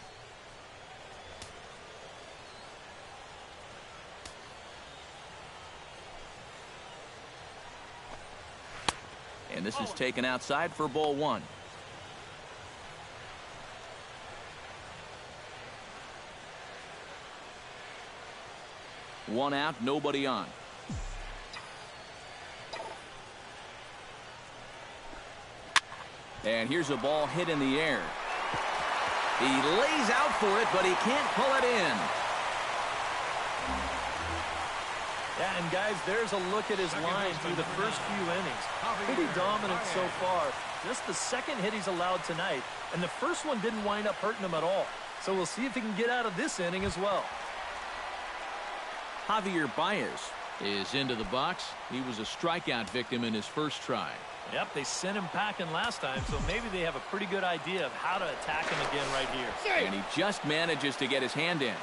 And this is taken outside for ball 1. One out, nobody on. And here's a ball hit in the air. He lays out for it, but he can't pull it in. Yeah, and guys, there's a look at his line through the first few innings. Pretty dominant so far. Just the second hit he's allowed tonight, and the first one didn't wind up hurting him at all. So we'll see if he can get out of this inning as well. Javier Baez is into the box. He was a strikeout victim in his first try. Yep, they sent him packing last time, so maybe they have a pretty good idea of how to attack him again right here. And he just manages to get his hand in.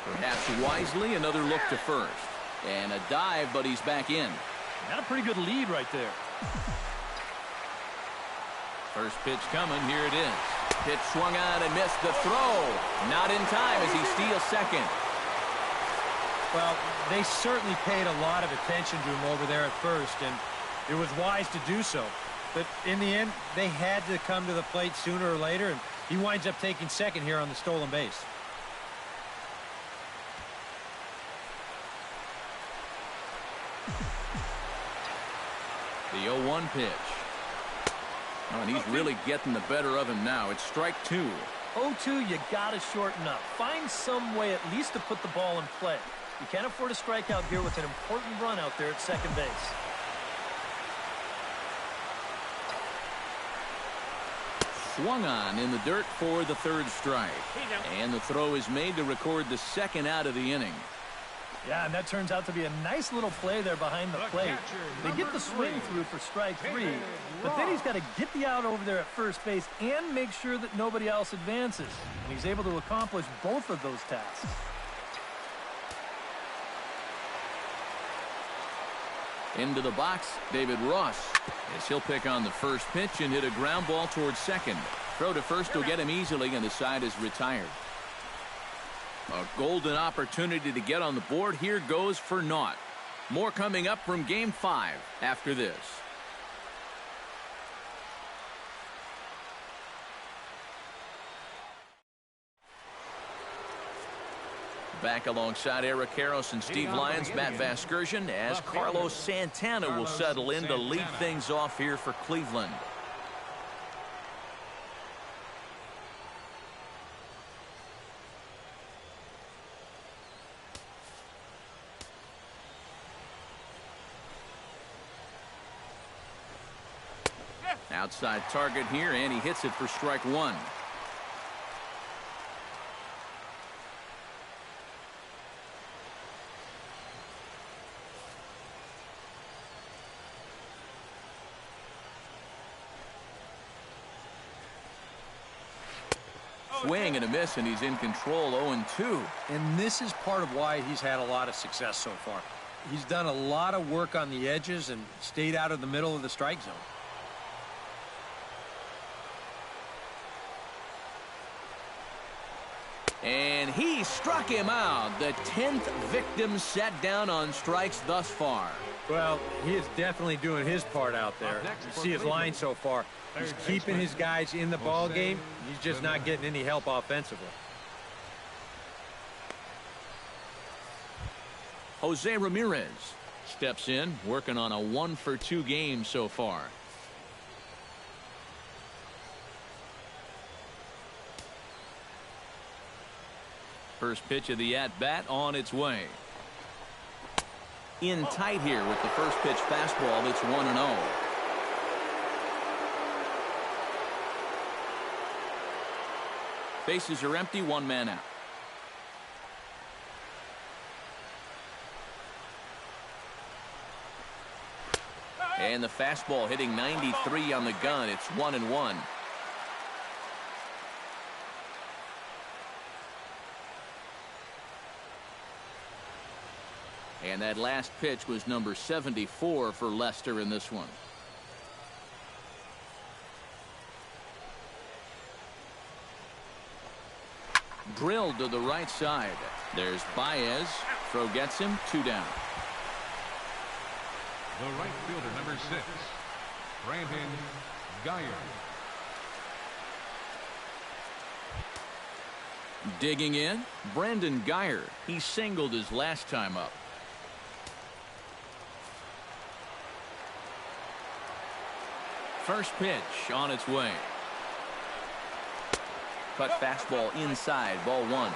Perhaps wisely, another look to first. And a dive, but he's back in. Got a pretty good lead right there. First pitch coming. Here it is. Pitch swung on and missed the throw. Not in time as he steals second. Well, they certainly paid a lot of attention to him over there at first, and it was wise to do so. But in the end, they had to come to the plate sooner or later, and he winds up taking second here on the stolen base. The 0-1 pitch. Oh, and he's really getting the better of him now. It's strike 2. 0-2, you got to shorten up. Find some way at least to put the ball in play. You can't afford a strikeout here with an important run out there at second base. Swung on in the dirt for the 3rd strike. And the throw is made to record the 2nd out of the inning. Yeah, and that turns out to be a nice little play there behind the plate. They get the swing through for strike 3, but then he's got to get the out over there at first base and make sure that nobody else advances. And he's able to accomplish both of those tasks. Into the box, David Ross, as he'll pick on the first pitch and hit a ground ball towards second. Throw to first will get him easily, and the side is retired. A golden opportunity to get on the board here goes for naught. More coming up from Game 5 after this. Back alongside Eric Karros and Steve Lyons, Matt Vasgersian, as Carlos Santana will settle in to lead things off here for Cleveland. Outside target here, and he hits it for strike one. Swing and a miss, and he's in control, 0-2. And this is part of why he's had a lot of success so far. He's done a lot of work on the edges and stayed out of the middle of the strike zone. And he struck him out. The 10th victim set down on strikes thus far. Well, he is definitely doing his part out there. You see his line so far. He's keeping his guys in the ball game. He's just not getting any help offensively. Jose Ramirez steps in, working on a 1-for-2 game so far. First pitch of the at-bat on its way. In tight here with the first pitch fastball. It's 1-0. Bases are empty, one man out. And the fastball hitting 93 on the gun. It's 1-1. And that last pitch was number 74 for Lester in this one. Drilled to the right side. There's Baez. Throw gets him. 2 down. The right fielder, number 6, Brandon Geyer. Digging in, Brandon Geyer. He singled his last time up. First pitch on its way. Cut fastball inside, ball 1.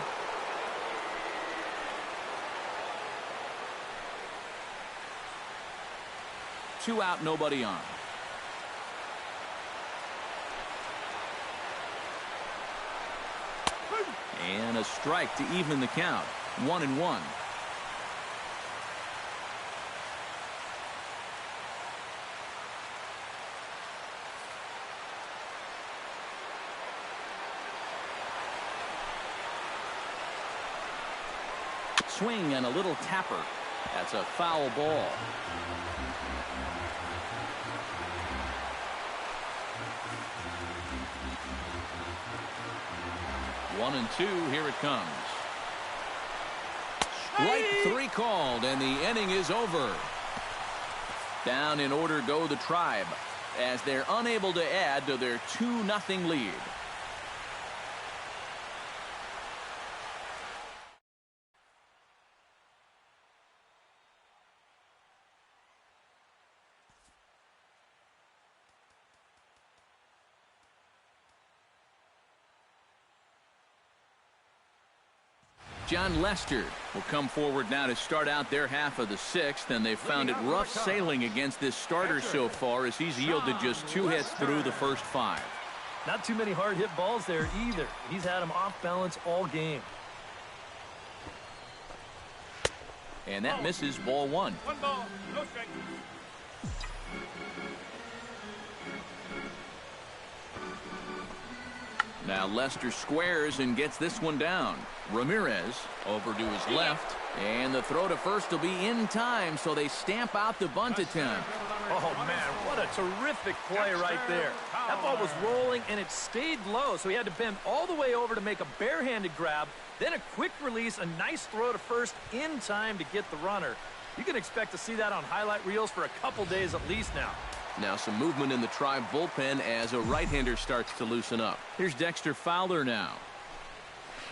Two out, nobody on. And a strike to even the count. 1-1. Swing and a little tapper. That's a foul ball. One and 2, here it comes. Strike 3 called, and the inning is over. Down in order go the Tribe, as they're unable to add to their 2-0 lead. John Lester will come forward now to start out their half of the 6th, and they've found it rough sailing against this starter so far as he's yielded just 2 hits through the first 5. Not too many hard hit balls there either. He's had them off balance all game. And that misses, ball 1. 1 ball, no strike. Now Lester squares and gets this one down. Ramirez over to his left, and the throw to first will be in time, so they stamp out the bunt attempt. Oh, man, what a terrific play right there. That ball was rolling, and it stayed low, so he had to bend all the way over to make a barehanded grab, then a quick release, a nice throw to first in time to get the runner. You can expect to see that on highlight reels for a couple days at least now. Now some movement in the Tribe bullpen as a right-hander starts to loosen up. Here's Dexter Fowler now.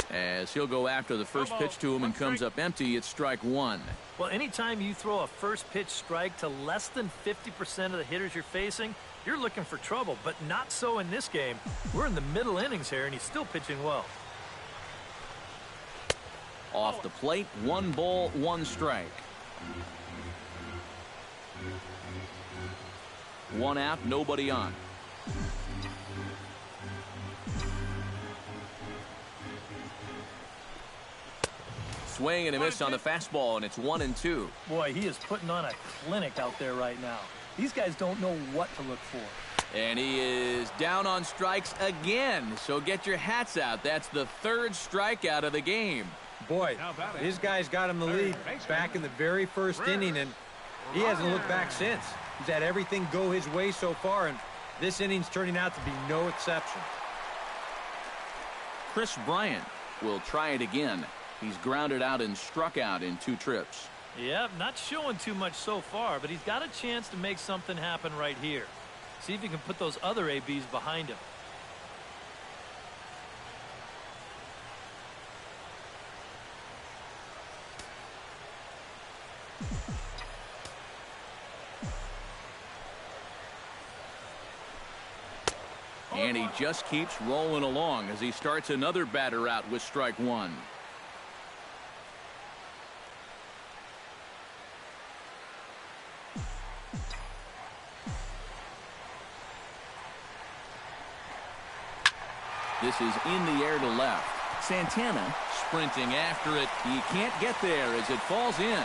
As he'll go after the first pitch to him and comes up empty, it's strike one. Well, anytime you throw a first pitch strike to less than 50% of the hitters you're facing, you're looking for trouble, but not so in this game. We're in the middle innings here, and he's still pitching well. Off the plate, 1 ball, 1 strike. 1 out, nobody on. Swing and a miss on the fastball, and it's 1-2. Boy, he is putting on a clinic out there right now. These guys don't know what to look for. And he is down on strikes again, so get your hats out. That's the 3rd strikeout of the game. Boy, his guys got him the lead back in the very first inning, and he hasn't looked back since. He's had everything go his way so far, and this inning's turning out to be no exception. Chris Bryant will try it again. He's grounded out and struck out in 2 trips. Yep, not showing too much so far, but he's got a chance to make something happen right here. See if he can put those other ABs behind him. And he just keeps rolling along as he starts another batter out with strike one. This is in the air to left. Santana sprinting after it. He can't get there as it falls in.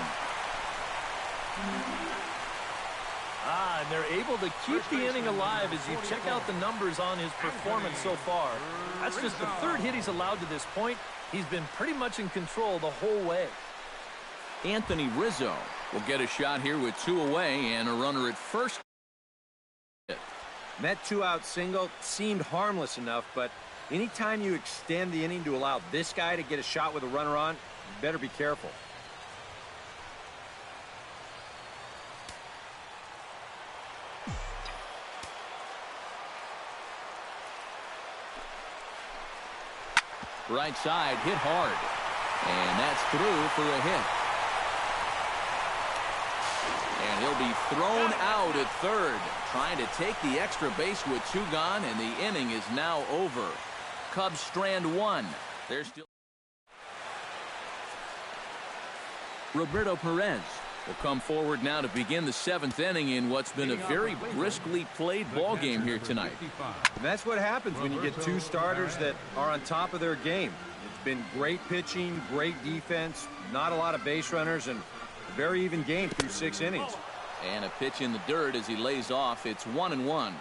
And they're able to keep the inning alive as you check out the numbers on his performance so far. That's just the 3rd hit he's allowed to this point. He's been pretty much in control the whole way. Anthony Rizzo will get a shot here with 2 away and a runner at first. That 2-out single seemed harmless enough, but anytime you extend the inning to allow this guy to get a shot with a runner on, you better be careful. Right side hit hard, and that's through for a hit. And he'll be thrown out at 3rd, trying to take the extra base with 2 gone, and the inning is now over. Cubs strand 1. They're still. Roberto Perez will come forward now to begin the 7th inning in what's been a very briskly played ball game here tonight. And that's what happens when you get 2 starters that are on top of their game. It's been great pitching, great defense, not a lot of base runners, and a very even game through 6 innings. And a pitch in the dirt as he lays off. It's 1-1.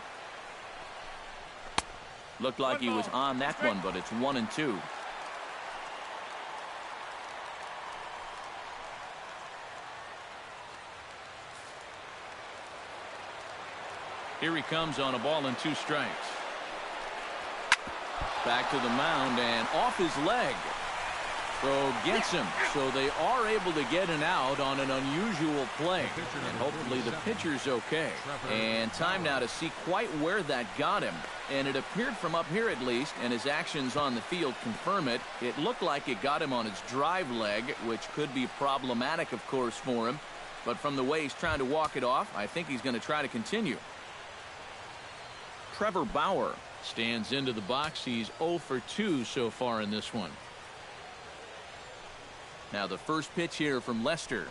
Looked like he was on that one, but it's 1-2. Here he comes on a ball and 2 strikes. Back to the mound and off his leg. Throw gets him, so they are able to get an out on an unusual play. And hopefully the pitcher's okay. And time now to see quite where that got him. And it appeared from up here at least, and his actions on the field confirm it. It looked like it got him on his drive leg, which could be problematic, of course, for him. But from the way he's trying to walk it off, I think he's going to try to continue. Trevor Bauer stands into the box. He's 0 for 2 so far in this one. Now the first pitch here from Lester.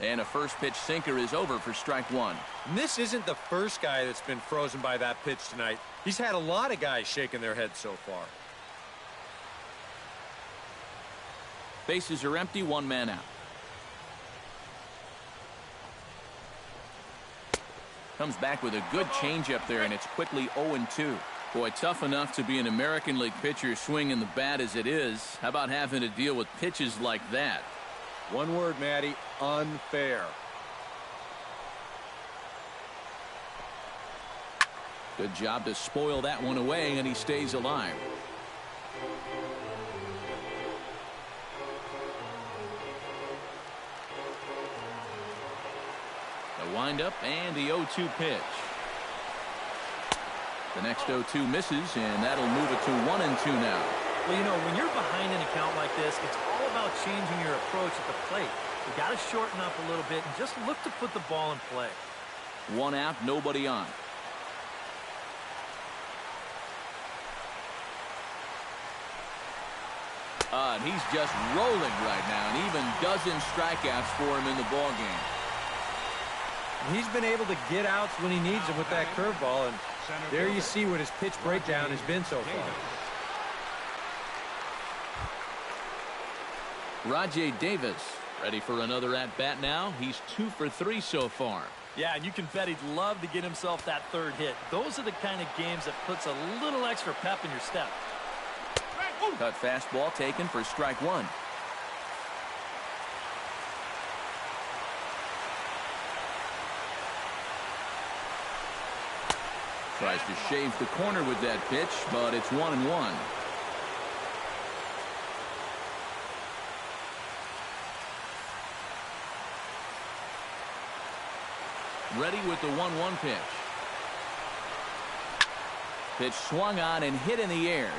And a first pitch sinker is over for strike 1. And this isn't the first guy that's been frozen by that pitch tonight. He's had a lot of guys shaking their heads so far. Bases are empty, 1 man out. Comes back with a good changeup there, and it's quickly 0-2. Boy, tough enough to be an American League pitcher swinging the bat as it is. How about having to deal with pitches like that? One word, Matty, unfair. Good job to spoil that one away, and he stays alive. The windup and the 0-2 pitch. The next 0-2 misses, and that'll move it to 1-2 now. Well, you know, when you're behind in a count like this, it's all about changing your approach at the plate. You got to shorten up a little bit and just look to put the ball in play. One out, nobody on. And he's just rolling right now, and even dozen strikeouts for him in the ball game. He's been able to get outs when he needs them with that curveball, and there you see what his pitch breakdown has been so far. Rajai Davis ready for another at-bat now. He's 2 for 3 so far. Yeah, and you can bet he'd love to get himself that third hit. Those are the kind of games that puts a little extra pep in your step. Cut fastball taken for strike 1. Tries to shave the corner with that pitch, but it's 1-1. Ready with the 1-1 pitch. Pitch swung on and hit in the air.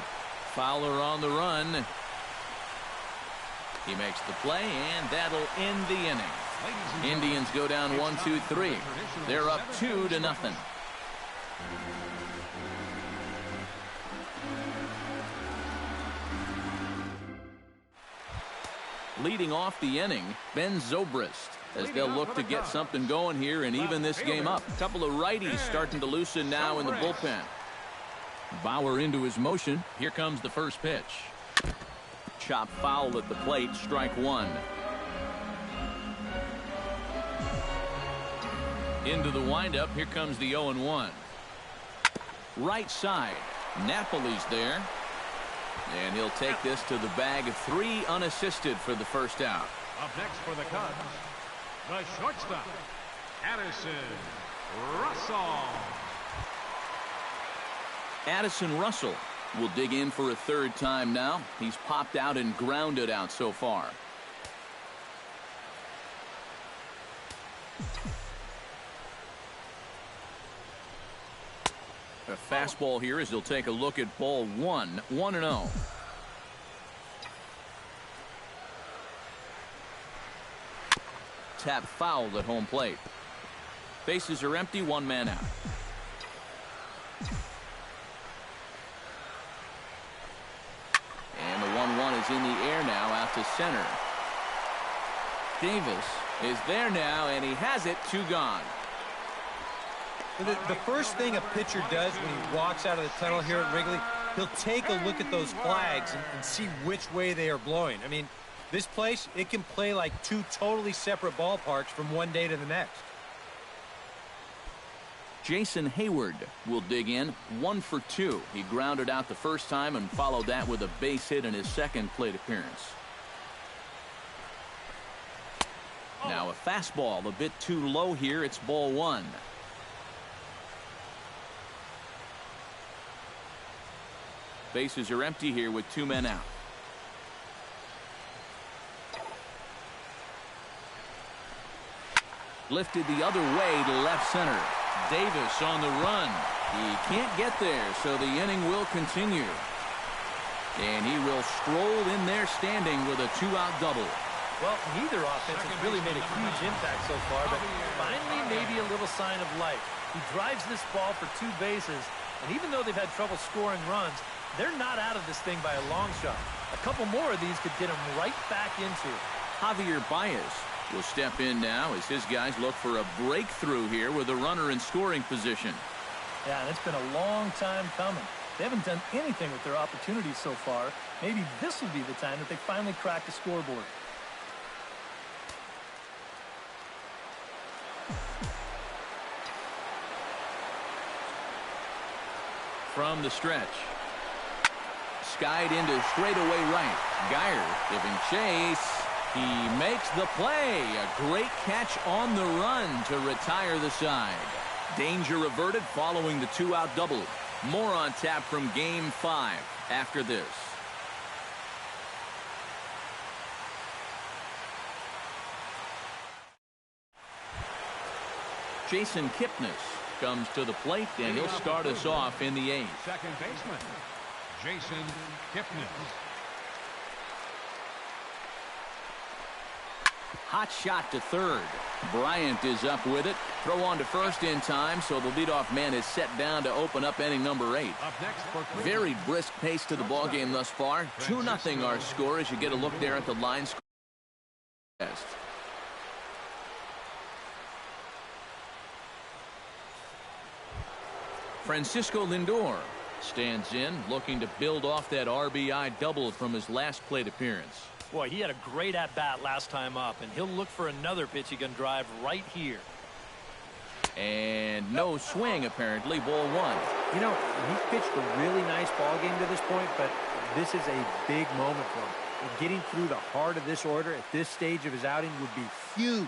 Fowler on the run. He makes the play, and that'll end the inning. Indians go down 1-2-3. They're up 2-0. Leading off the inning, Ben Zobrist, as they'll look to get something going here and even this game up. A couple of righties starting to loosen now in the bullpen. Bauer into his motion. Here comes the first pitch. Chop foul at the plate, strike 1. Into the windup, here comes the 0-1. Right side, Napoli's there. And he'll take this to the bag of 3 unassisted for the first out. Up next for the Cubs, the shortstop, Addison Russell. Addison Russell will dig in for a third time now. He's popped out and grounded out so far. A fastball here as he'll take a look at ball 1, 1-0. Tap fouled at home plate. Bases are empty, 1 man out. And the 1-1 is in the air now out to center. Davis is there now, and he has it, 2 gone. The first thing a pitcher does when he walks out of the tunnel here at Wrigley, he'll take a look at those flags and see which way they are blowing. I mean, this place, it can play like 2 totally separate ballparks from one day to the next. Jason Hayward will dig in, 1 for 2. He grounded out the first time and followed that with a base hit in his second plate appearance. Now a fastball a bit too low here. It's ball 1. Bases are empty here with 2 men out. Lifted the other way to left center. Davis on the run. He can't get there, so the inning will continue. And he will stroll in there standing with a 2-out double. Well, neither offense has really made a huge impact so far, but finally maybe a little sign of life. He drives this ball for 2 bases, and even though they've had trouble scoring runs, they're not out of this thing by a long shot. A couple more of these could get them right back into it. Javier Baez will step in now as his guys look for a breakthrough here with a runner in scoring position. Yeah, and it's been a long time coming. They haven't done anything with their opportunities so far. Maybe this will be the time that they finally crack the scoreboard. From the stretch. Skied into straightaway right. Geyer giving chase. He makes the play. A great catch on the run to retire the side. Danger averted following the 2-out double. More on tap from Game 5 after this. Jason Kipnis comes to the plate, and he'll start us off in the 8th. Second baseman, Jason Kipnis. Hot shot to third. Bryant is up with it. Throw on to first in time, so the leadoff man is set down to open up inning number 8. Up next for Cleveland. Very brisk pace to the ball game thus far. 2-0 our score as you get a look there at the line score. Francisco Lindor stands in, looking to build off that RBI double from his last plate appearance. Boy, he had a great at-bat last time up, and he'll look for another pitch he can drive right here. And no swing, apparently. Ball 1. You know, he's pitched a really nice ball game to this point, but this is a big moment for him. And getting through the heart of this order at this stage of his outing would be huge.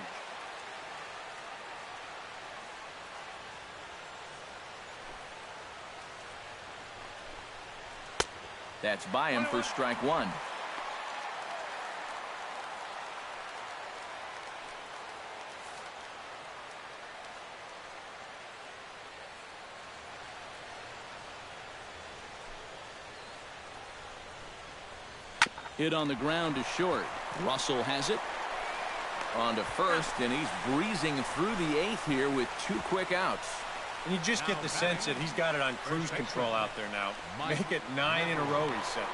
That's by him for strike 1. Hit on the ground to short. Russell has it. On to first, and he's breezing through the 8th here with 2 quick outs. And you just get the sense that he's got it on cruise control out there now. Make it 9 in a row he's set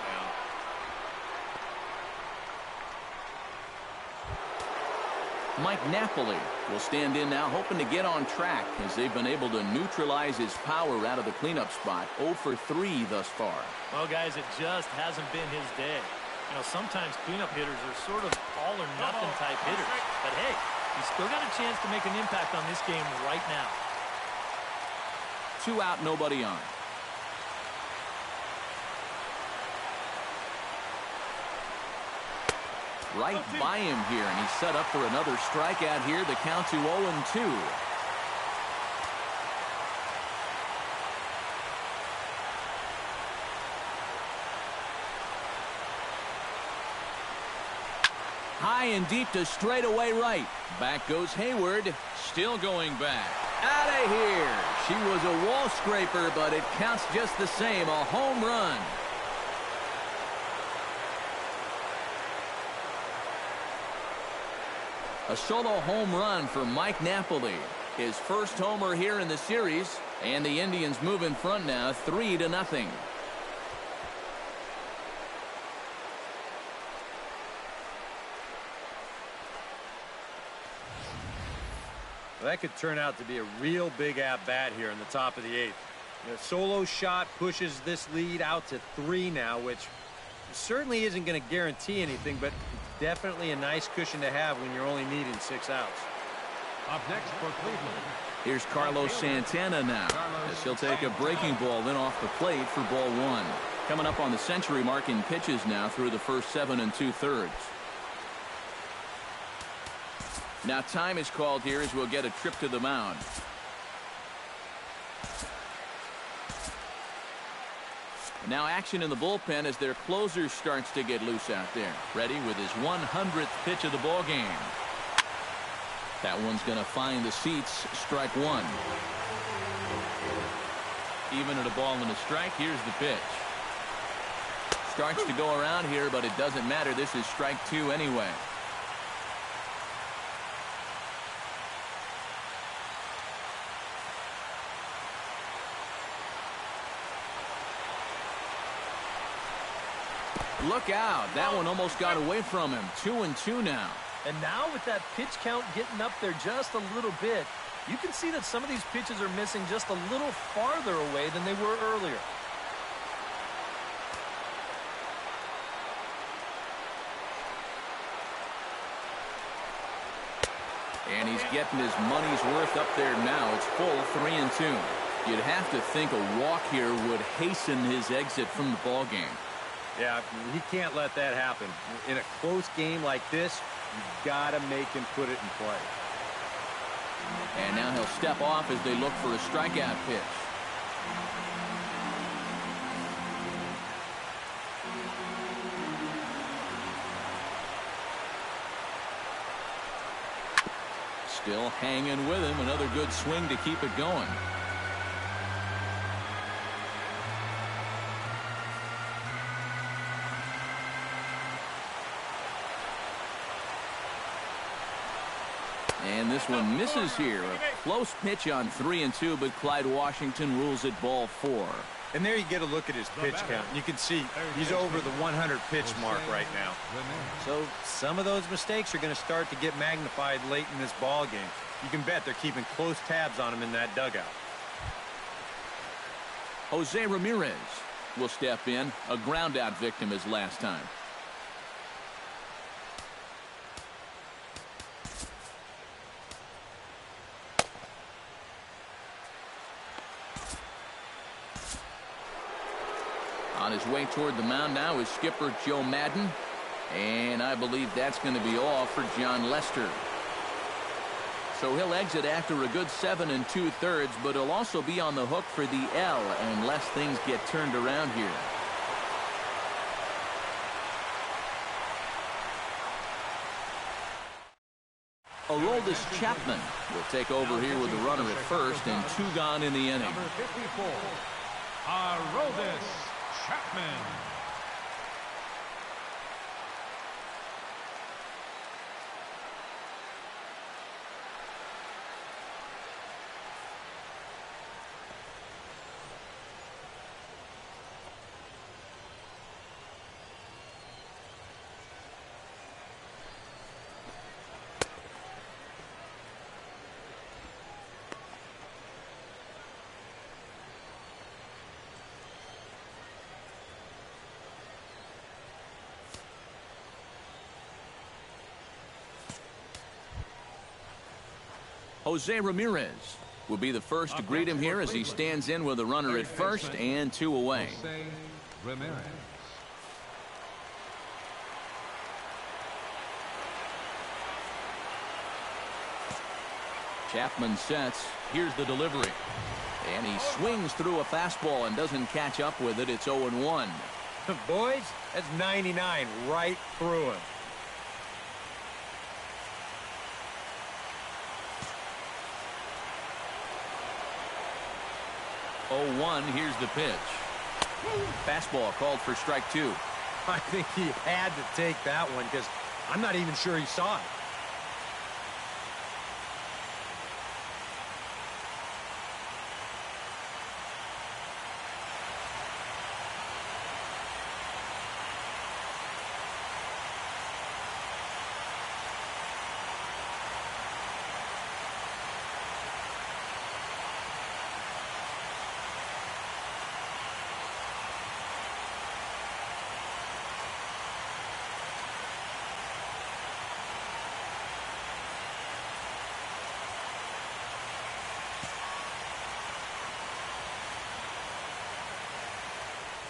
now. Mike Napoli will stand in now, hoping to get on track as they've been able to neutralize his power out of the cleanup spot. 0 for 3 thus far. Well, guys, it just hasn't been his day. You know, sometimes cleanup hitters are sort of all or nothing type hitters. But hey, he's still got a chance to make an impact on this game right now. 2 out, nobody on. Right by him here, and he's set up for another strikeout here. The count to 0-2. High and deep to straightaway right. Back goes Hayward. Still going back. Out of here. She was a wall scraper, but it counts just the same. A home run. A solo home run for Mike Napoli. His first homer here in the series. And the Indians move in front now 3-0. Well, that could turn out to be a real big at-bat here in the top of the 8th. The solo shot pushes this lead out to 3 now, which certainly isn't going to guarantee anything, but definitely a nice cushion to have when you're only needing 6 outs. Up next for Cleveland. Here's Carlos Santana now, as he'll take a breaking ball then off the plate for ball 1. Coming up on the century mark in pitches now through the first 7 2/3. Now time is called here as we'll get a trip to the mound. Now action in the bullpen as their closer starts to get loose out there. Ready with his 100th pitch of the ball game. That one's going to find the seats. Strike 1. Even at a ball and a strike. Here's the pitch. Starts to go around here, but it doesn't matter. This is strike 2 anyway. Look out. That one almost got away from him. 2-2 now. And now with that pitch count getting up there just a little bit, you can see that some of these pitches are missing just a little farther away than they were earlier. And he's getting his money's worth up there now. It's full 3-2. You'd have to think a walk here would hasten his exit from the ball game. Yeah, he can't let that happen. In a close game like this, you've got to make him put it in play. And now he'll step off as they look for a strikeout pitch. Still hanging with him. Another good swing to keep it going. And this one misses here. A close pitch on 3-2, but Clyde Washington rules it ball 4. And there you get a look at his pitch count. You can see he's over the 100 pitch mark right now. So some of those mistakes are going to start to get magnified late in this ball game. You can bet they're keeping close tabs on him in that dugout. Jose Ramirez will step in. A ground out victim as last time. On his way toward the mound now is skipper Joe Madden. And I believe that's going to be all for John Lester. So he'll exit after a good 7 2/3, but he'll also be on the hook for the L unless things get turned around here. Aroldis Chapman will take over here with the runner at first and 2 gone in the inning. Number 54, Aroldis Chapman. Jose Ramirez will be the first to greet him here as he stands in with a runner at first and 2 away. Jose Ramirez. Chapman sets. Here's the delivery. And he swings through a fastball and doesn't catch up with it. It's 0-1. Boys, that's 99 right through him. Here's the pitch. Fastball called for strike 2. I think he had to take that one because I'm not even sure he saw it.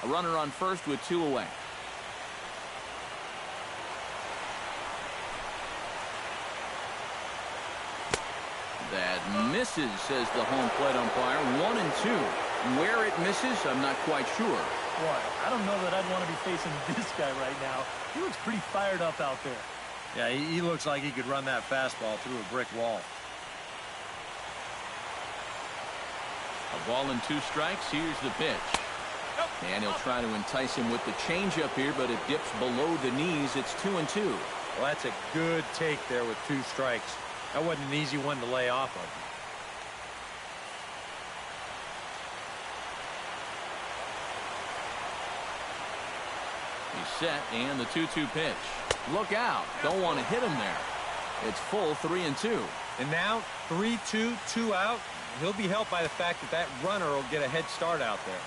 A runner on first with 2 away. That misses, says the home plate umpire. 1-2. Where it misses, I'm not quite sure. Boy, I don't know that I'd want to be facing this guy right now. He looks pretty fired up out there. Yeah, he looks like he could run that fastball through a brick wall. A ball and 2 strikes. Here's the pitch. And he'll try to entice him with the changeup here, but it dips below the knees. It's 2-2. Well, that's a good take there with 2 strikes. That wasn't an easy one to lay off of. He's set, and the 2-2 pitch. Look out. Don't want to hit him there. It's full 3-2. And now 3-2, 2 out. He'll be helped by the fact that that runner will get a head start out there.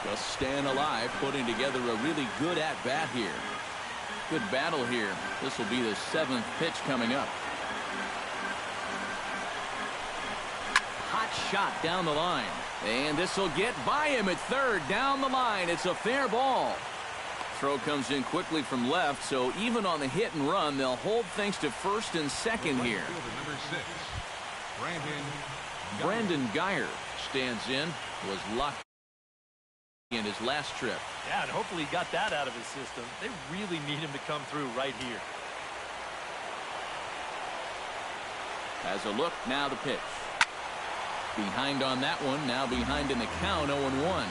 Just staying alive, putting together a really good at-bat here. Good battle here. This will be the 7th pitch coming up. Hot shot down the line. And this will get by him at third. Down the line. It's a fair ball. Throw comes in quickly from left, so even on the hit and run, they'll hold things to first and second here. Number 6, Brandon Guyer stands in. Was locked in his last trip. Yeah, and hopefully he got that out of his system. They really need him to come through right here. Has a look, now the pitch. Behind on that one, now behind in the count, 0-1.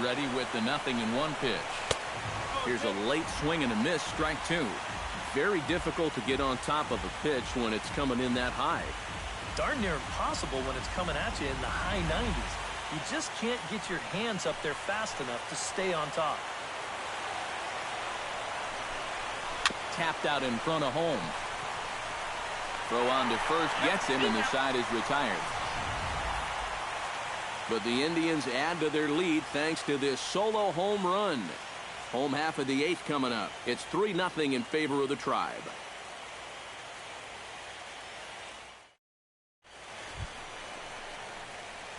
Ready with the 0-1 pitch. Here's a late swing and a miss, strike 2. Very difficult to get on top of a pitch when it's coming in that high. Darn near impossible when it's coming at you in the high 90s. You just can't get your hands up there fast enough to stay on top. Tapped out in front of home. Throw on to first, gets him, and the side is retired. But the Indians add to their lead thanks to this solo home run. Home half of the 8th coming up. It's 3-0 in favor of the Tribe.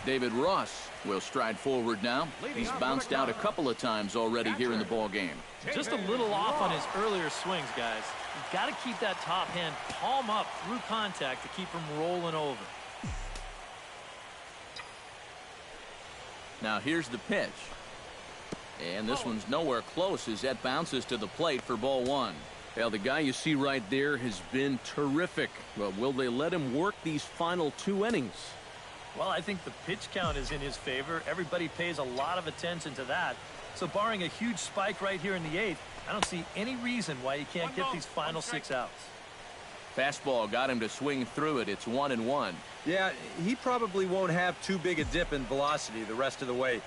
David Ross will stride forward now. He's bounced out a couple of times already here in the ball game. Just a little off on his earlier swings, guys. You've got to keep that top hand palm up through contact to keep him rolling over. Now here's the pitch. And this one's nowhere close as that bounces to the plate for ball 1. Well, the guy you see right there has been terrific. Well, will they let him work these final 2 innings? Well, I think the pitch count is in his favor. Everybody pays a lot of attention to that. So barring a huge spike right here in the 8th, I don't see any reason why he can't get these final 6 outs. Fastball got him to swing through it. It's 1-1. Yeah, he probably won't have too big a dip in velocity the rest of the way.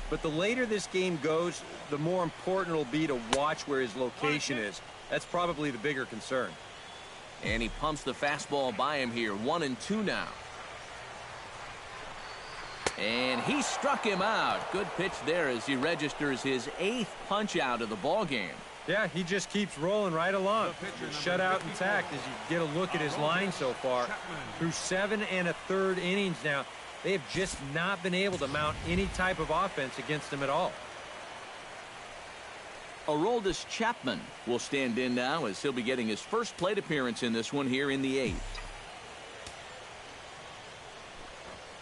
But the later this game goes, the more important it'll be to watch where his location is. That's probably the bigger concern. And he pumps the fastball by him here. 1-2 now. And he struck him out. Good pitch there as he registers his 8th punch out of the ball game. Yeah, he just keeps rolling right along. Shutout intact as you get a look at his line so far. Through 7 1/3 innings now, they have just not been able to mount any type of offense against him at all. Aroldis Chapman will stand in now as he'll be getting his first plate appearance in this one here in the 8th.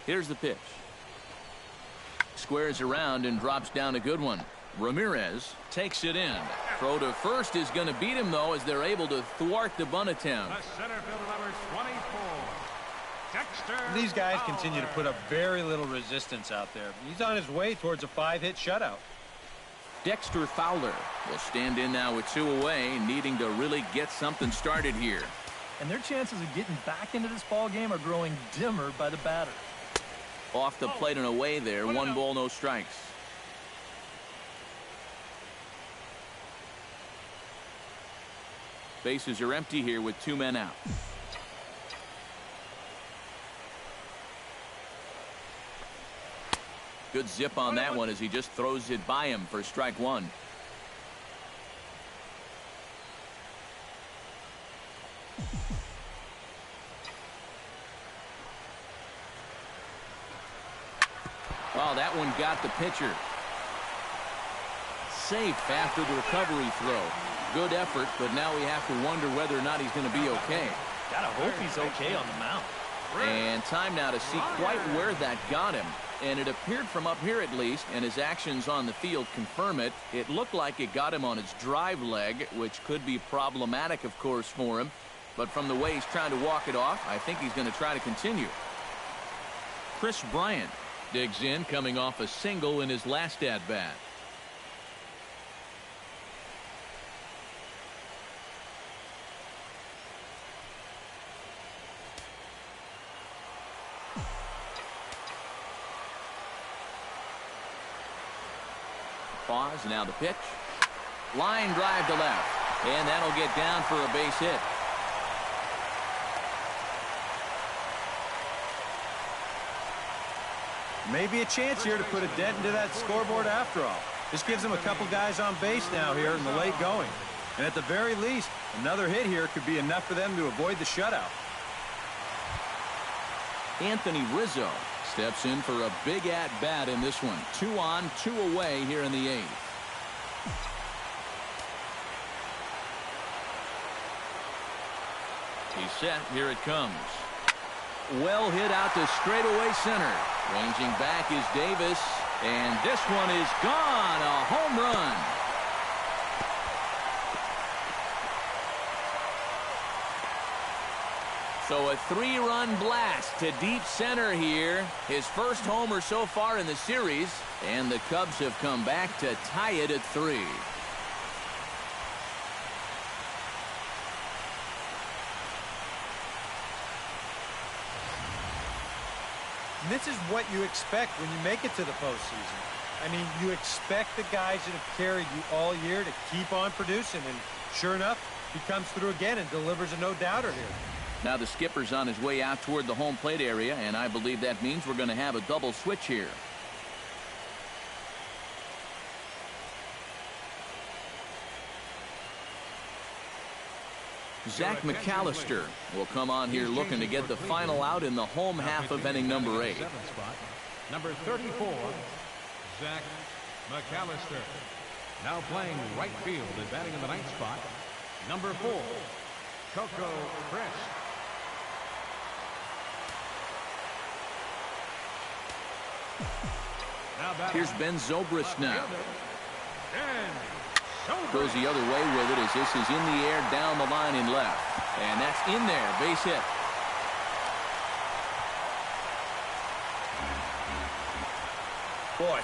Here's the pitch. Squares around and drops down a good one. Ramirez takes it in. Throw to first is going to beat him, though, as they're able to thwart the bunt attempt. The center fielder, number 24, Dexter. These guys continue to put up very little resistance out there. He's on his way towards a 5-hit shutout. Dexter Fowler will stand in now with 2 away, needing to really get something started here. And their chances of getting back into this ball game are growing dimmer by the batter. Off the plate and away there. 1 ball, no strikes. Bases are empty here with 2 men out. Good zip on that one as he just throws it by him for strike 1. Well, that one got the pitcher. Safe after the recovery throw. Good effort, but now we have to wonder whether or not he's going to be okay. Gotta hope he's okay on the mound. And time now to see quite where that got him. And it appeared from up here at least, and his actions on the field confirm it. It looked like it got him on his drive leg, which could be problematic, of course, for him. But from the way he's trying to walk it off, I think he's going to try to continue. Chris Bryant digs in, coming off a single in his last at-bat. Pause, now the pitch. Line drive to left, and that'll get down for a base hit. Maybe a chance here to put a dent into that scoreboard after all. This gives them a couple guys on base now here in the late going. And at the very least, another hit here could be enough for them to avoid the shutout. Anthony Rizzo steps in for a big at-bat in this one. 2 on, 2 away here in the 8th. He's set. Here it comes. Well hit out to straightaway center. Ranging back is Davis. And this one is gone. A home run. So a 3-run blast to deep center here. His first homer so far in the series. And the Cubs have come back to tie it at 3. This is what you expect when you make it to the postseason. I mean, you expect the guys that have carried you all year to keep on producing. And sure enough, he comes through again and delivers a no-doubter here. Now the skipper's on his way out toward the home plate area, and I believe that means we're going to have a double switch here. Zach McAllister will come on here looking to get the final out in the home half of inning number 8. Number 34, Zach McAllister. Now playing right field and batting in the 9th spot. Number 4, Coco Chris. Here's Ben Zobrist now. And Goes the other way with it as this is in the air down the line in left. And that's in there. Base hit. Boy,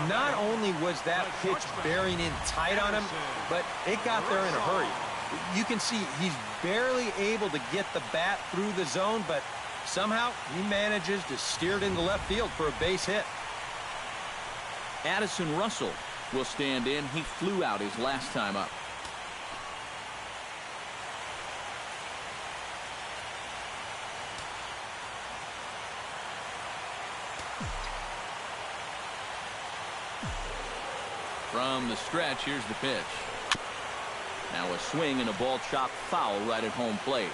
not only was that pitch bearing in tight on him, but it got there in a hurry. You can see he's barely able to get the bat through the zone, but somehow he manages to steer it into left field for a base hit. Addison Russell will stand in. He flew out his last time up. From the stretch, here's the pitch. Now a swing and a ball chopped foul right at home plate.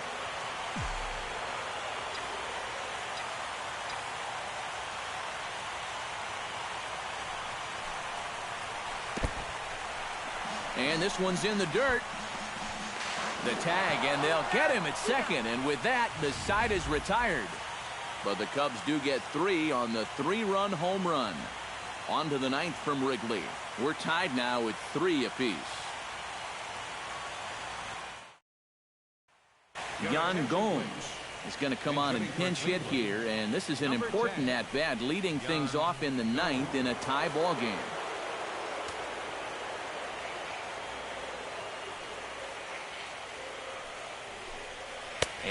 And this one's in the dirt. The tag, and they'll get him at second. And with that, the side is retired. But the Cubs do get 3 on the 3-run home run. On to the 9th from Wrigley. We're tied now at 3 apiece. Yan Gomes is going to come on and pinch hit here. And this is an important at-bat, leading things off in the 9th in a tie ball game.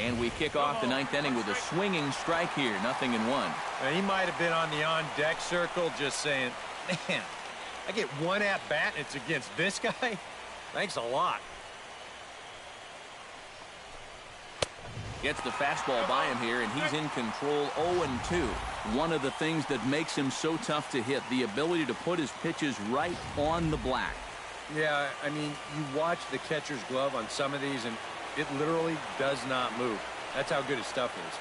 And we kick off the 9th inning with a swinging strike here. 0-1. And he might have been on the on-deck circle just saying, man, I get one at-bat and it's against this guy? Thanks a lot. Gets the fastball by him here, and he's in control 0-2. One of the things that makes him so tough to hit, the ability to put his pitches right on the black. Yeah, I mean, you watch the catcher's glove on some of these, and it literally does not move. That's how good his stuff is.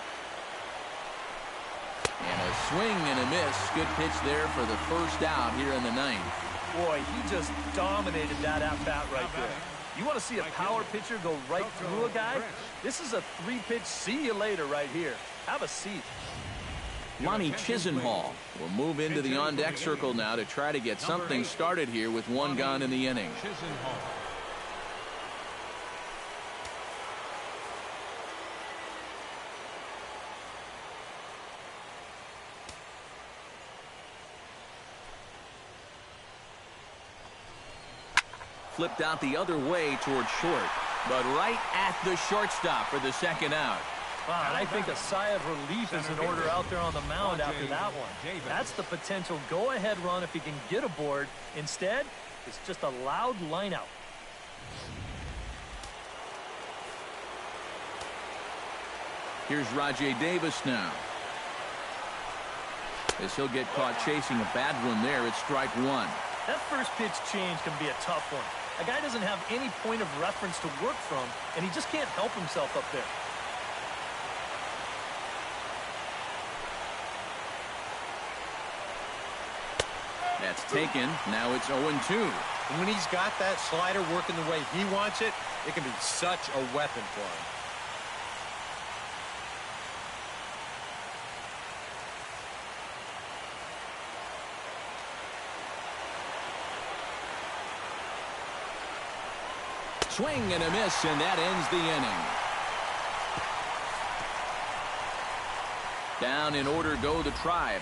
And a swing and a miss. Good pitch there for the first out here in the 9th. Boy, he just dominated that at-bat right there. You want to see a power pitcher go right through a guy? This is a 3-pitch see you later right here. Have a seat. Lonnie Chisenhall will move into the on-deck circle now to try to get something started here with 1 gone in the inning. Flipped out the other way towards short, but right at the shortstop for the 2nd out. Wow, and I think a sigh of relief is in order out there on the mound after that one. That's the potential go-ahead run if he can get aboard. Instead, it's just a loud lineout. Here's Rajai Davis now. As he'll get caught chasing a bad one there, it's strike 1. That first pitch change can be a tough one. A guy doesn't have any point of reference to work from, and he just can't help himself up there. That's taken. Now it's 0-2. And when he's got that slider working the way he wants it, it can be such a weapon for him. Swing and a miss, and that ends the inning. Down in order go the Tribe.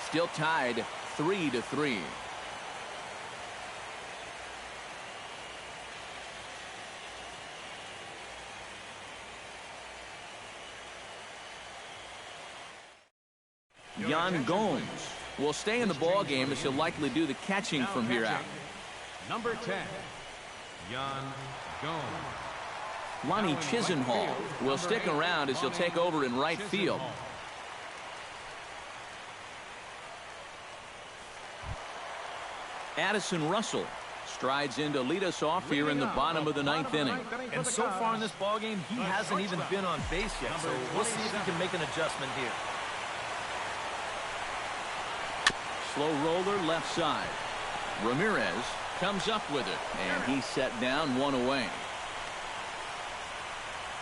Still tied 3-3. Yan Gomes will stay in the ball game as he'll likely do the catching Now from here out. Number 10, Yan Gomes. Lonnie Chisenhall will stick around as he'll take over in right field. Addison Russell strides in to lead us off here in the bottom of the ninth inning. And so far in this ballgame, he hasn't even been on base yet, so we'll see if he can make an adjustment here. Slow roller left side. Ramirez comes up with it, and he's set down one away.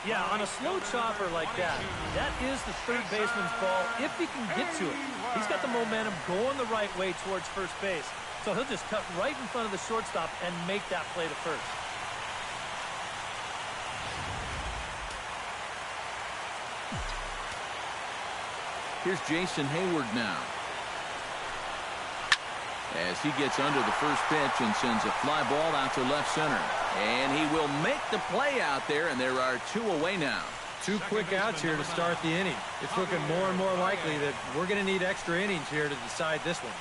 Yeah, on a slow chopper like that, that is the third baseman's ball if he can get to it. He's got the momentum going the right way towards first base, so he'll just cut right in front of the shortstop and make that play to first. Here's Jason Hayward now, as he gets under the first pitch and sends a fly ball out to left center. And he will make the play out there, and there are two away now. Two quick outs here to start the inning. It's looking more and more likely that we're going to need extra innings here to decide this one.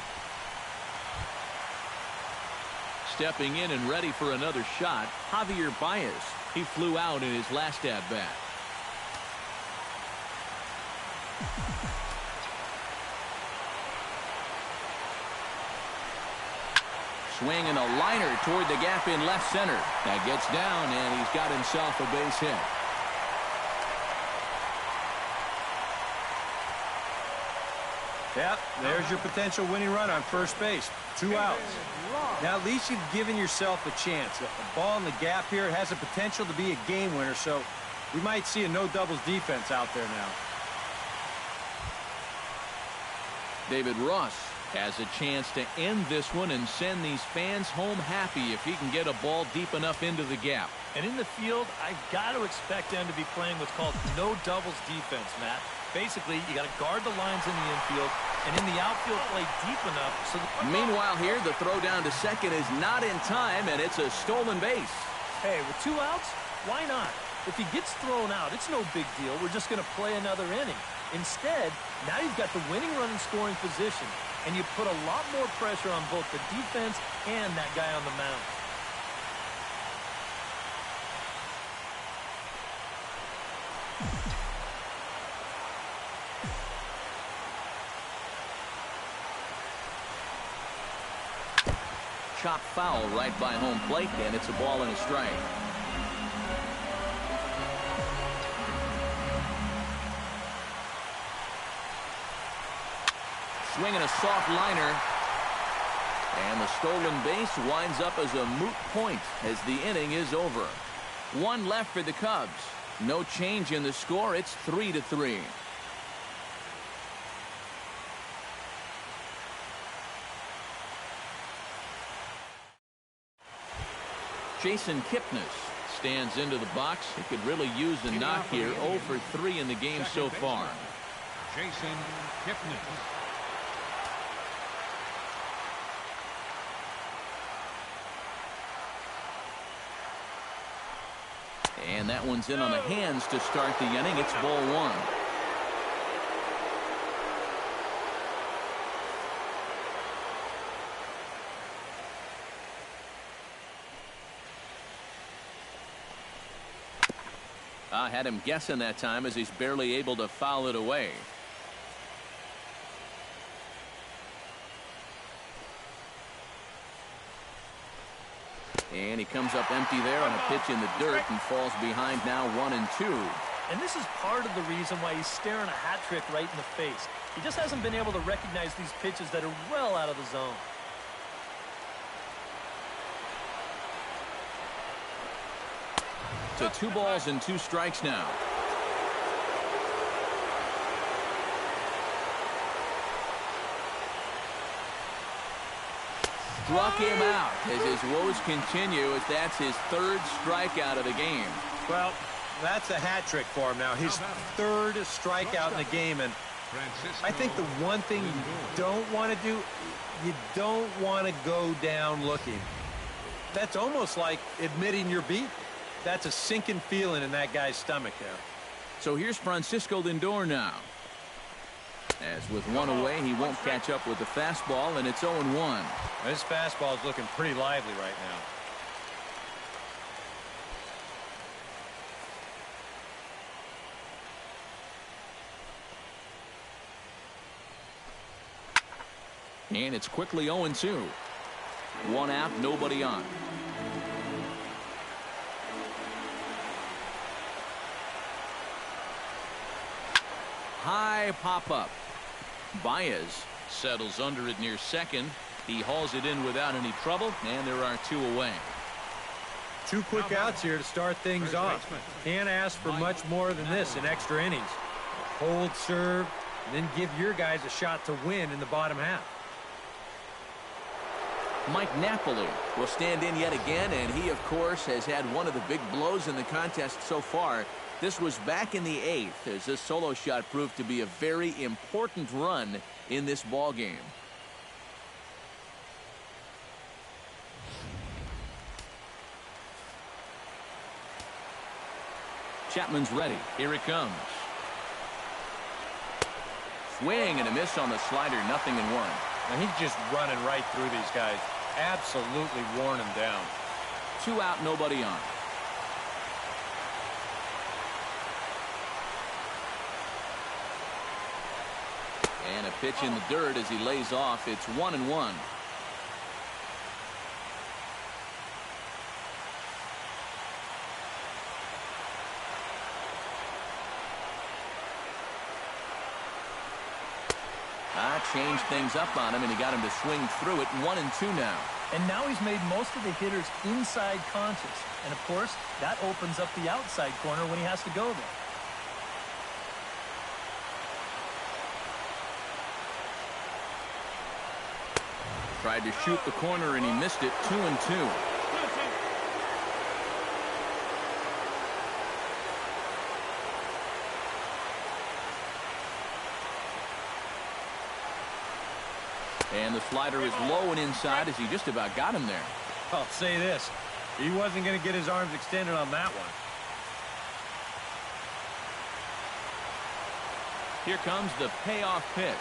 Stepping in and ready for another shot, Javier Baez. He flew out in his last at-bat. Swing and a liner toward the gap in left center. That gets down, and he's got himself a base hit. Yep, there's your potential winning run on first base. 2 outs. Now, at least you've given yourself a chance. A ball in the gap here has the potential to be a game winner, so we might see a no-doubles defense out there now. David Ross has a chance to end this one and send these fans home happy if he can get a ball deep enough into the gap. And in the field, I've got to expect them to be playing what's called no doubles defense, Matt. Basically, you got to guard the lines in the infield, and in the outfield, play deep enough. So meanwhile here, the throw down to second is not in time, and it's a stolen base. Hey, with 2 outs, why not? If he gets thrown out, it's no big deal. We're just going to play another inning. Instead, now you've got the winning run in scoring position, and you put a lot more pressure on both the defense and that guy on the mound. Chop foul right by home plate, and it's a ball and a strike. Swinging a soft liner, and the stolen base winds up as a moot point as the inning is over. 1 left for the Cubs. No change in the score. It's 3-3. Jason Kipnis stands into the box. He could really use a knock here. 0 for 3 in the game so far. Jason Kipnis. And that one's in on the hands to start the inning. It's ball 1. I had him guessing that time as he's barely able to foul it away. And he comes up empty there on a pitch in the dirt and falls behind now 1-2. And this is part of the reason why he's staring a hat trick right in the face. He just hasn't been able to recognize these pitches that are well out of the zone. To 2 balls and 2 strikes now. struck him out as his woes continue, as that's his third strikeout of the game. Well, that's a hat trick for him now. His third strikeout in the game. And I think the one thing you don't want to do, you don't want to go down looking. That's almost like admitting you're beat. That's a sinking feeling in that guy's stomach there. So here's Francisco Lindor now. As with one away, he won't catch up with the fastball, and it's 0-1. This fastball is looking pretty lively right now. And it's quickly 0-2. One out, nobody on. High pop-up. Baez settles under it near second. He hauls it in without any trouble, and there are two away. Two quick outs here to start things off. Can't ask for much more than this in extra innings. Hold serve, and then give your guys a shot to win in the bottom half. Mike Napoli will stand in yet again, and he, of course, has had one of the big blows in the contest so far. This was back in the 8th, as this solo shot proved to be a very important run in this ball game. Chapman's ready. Here it comes. Swing and a miss on the slider. 0-1. Now he's just running right through these guys. Absolutely worn them down. Two out, nobody on. And a pitch in the dirt as he lays off. It's 1-1. Changed things up on him, and he got him to swing through it. 1-2 now. And now he's made most of the hitters inside conscious. And, of course, that opens up the outside corner when he has to go there. Tried to shoot the corner, and he missed it. 2-2. And the slider is low and inside as he just about got him there. I'll say this. He wasn't going to get his arms extended on that one. Here comes the payoff pitch.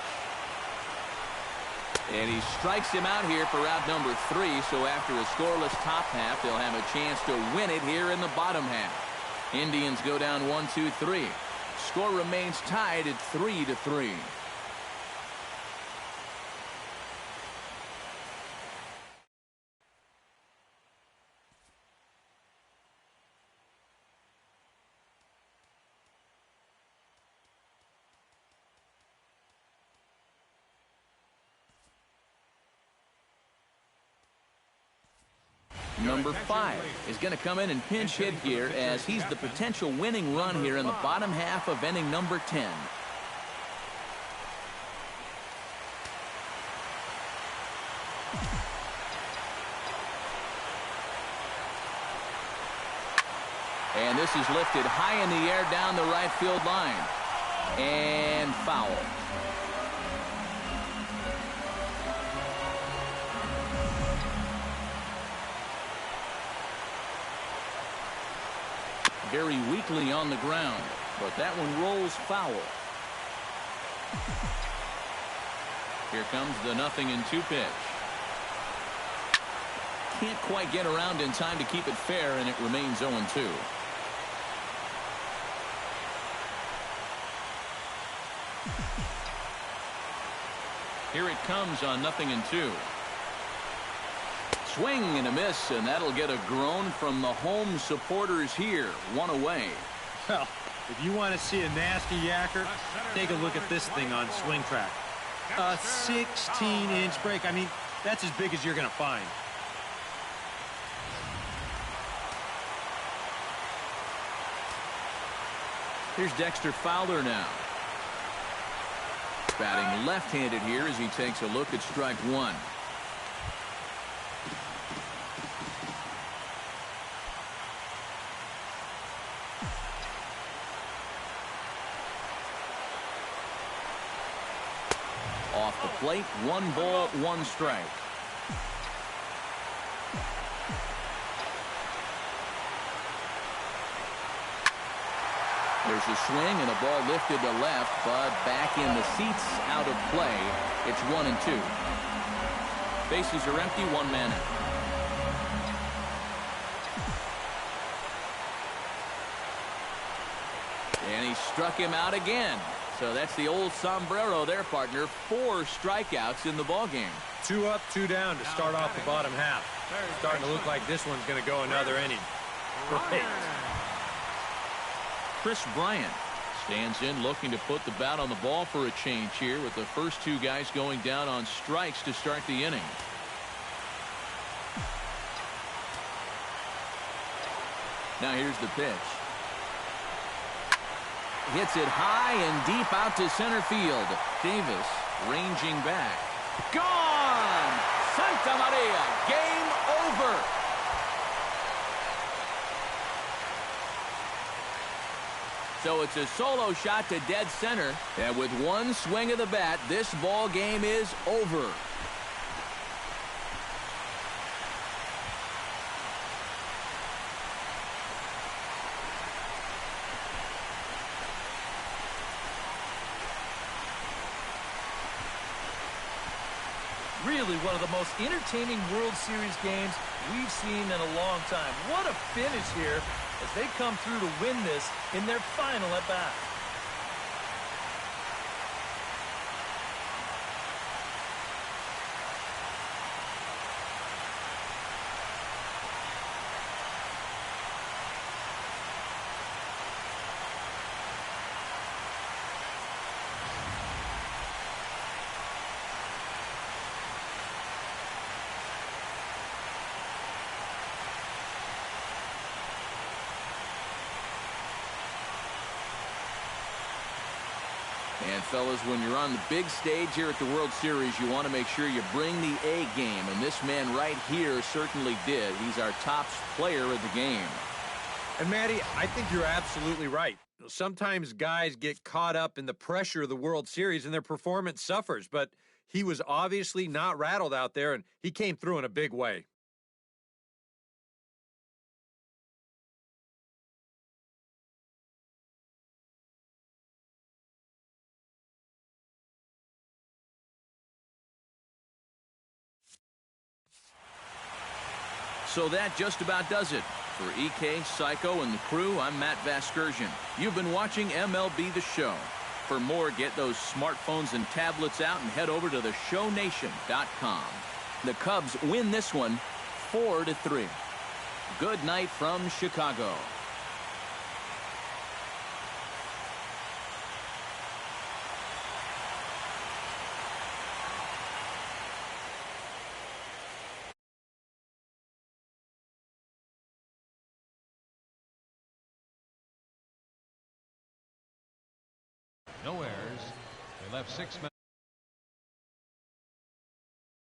And he strikes him out here for out number 3. So after a scoreless top half, they'll have a chance to win it here in the bottom half. Indians go down 1-2-3. Score remains tied at 3-3. Number 5 is going to come in and pinch hit here as he's the potential winning run here in the bottom half of inning number 10. And this is lifted high in the air down the right field line. And foul. Very weakly on the ground, but that one rolls foul. Here comes the 0-2 pitch. Can't quite get around in time to keep it fair, and it remains 0-2. Here it comes on 0-2. Swing and a miss, and that'll get a groan from the home supporters here. One away. Well, if you want to see a nasty yacker, take a look at this thing on Swing Track. A 16-inch break. I mean, that's as big as you're going to find. Here's Dexter Fowler now. Batting left-handed here as he takes a look at strike 1. plate. 1 ball, 1 strike. There's a swing and a ball lifted to left, but back in the seats, out of play. It's 1-2. Bases are empty, 1 man out. And he struck him out again. So that's the old sombrero there, partner. 4 strikeouts in the ballgame. 2 up, 2 down to start off the bottom half. Starting to look like this one's going to go another inning. Great. Chris Bryant stands in looking to put the bat on the ball for a change here with the first 2 guys going down on strikes to start the inning. Now here's the pitch. Hits it high and deep out to center field. Davis ranging back. Gone! Santa Maria! Game over! So it's a solo shot to dead center. And with 1 swing of the bat, this ball game is over. Really one of the most entertaining World Series games we've seen in a long time. What a finish here as they come through to win this in their final at bat. And fellas, when you're on the big stage here at the World Series, you want to make sure you bring the A game. And this man right here certainly did. He's our top player of the game. And Matty, I think you're absolutely right. Sometimes guys get caught up in the pressure of the World Series and their performance suffers. But he was obviously not rattled out there, and he came through in a big way. So that just about does it. For EK, Psycho, and the crew, I'm Matt Vasgersian. You've been watching MLB The Show. For more, get those smartphones and tablets out and head over to theshownation.com. The Cubs win this one 4-3. Good night from Chicago. No errors. They left 6 men.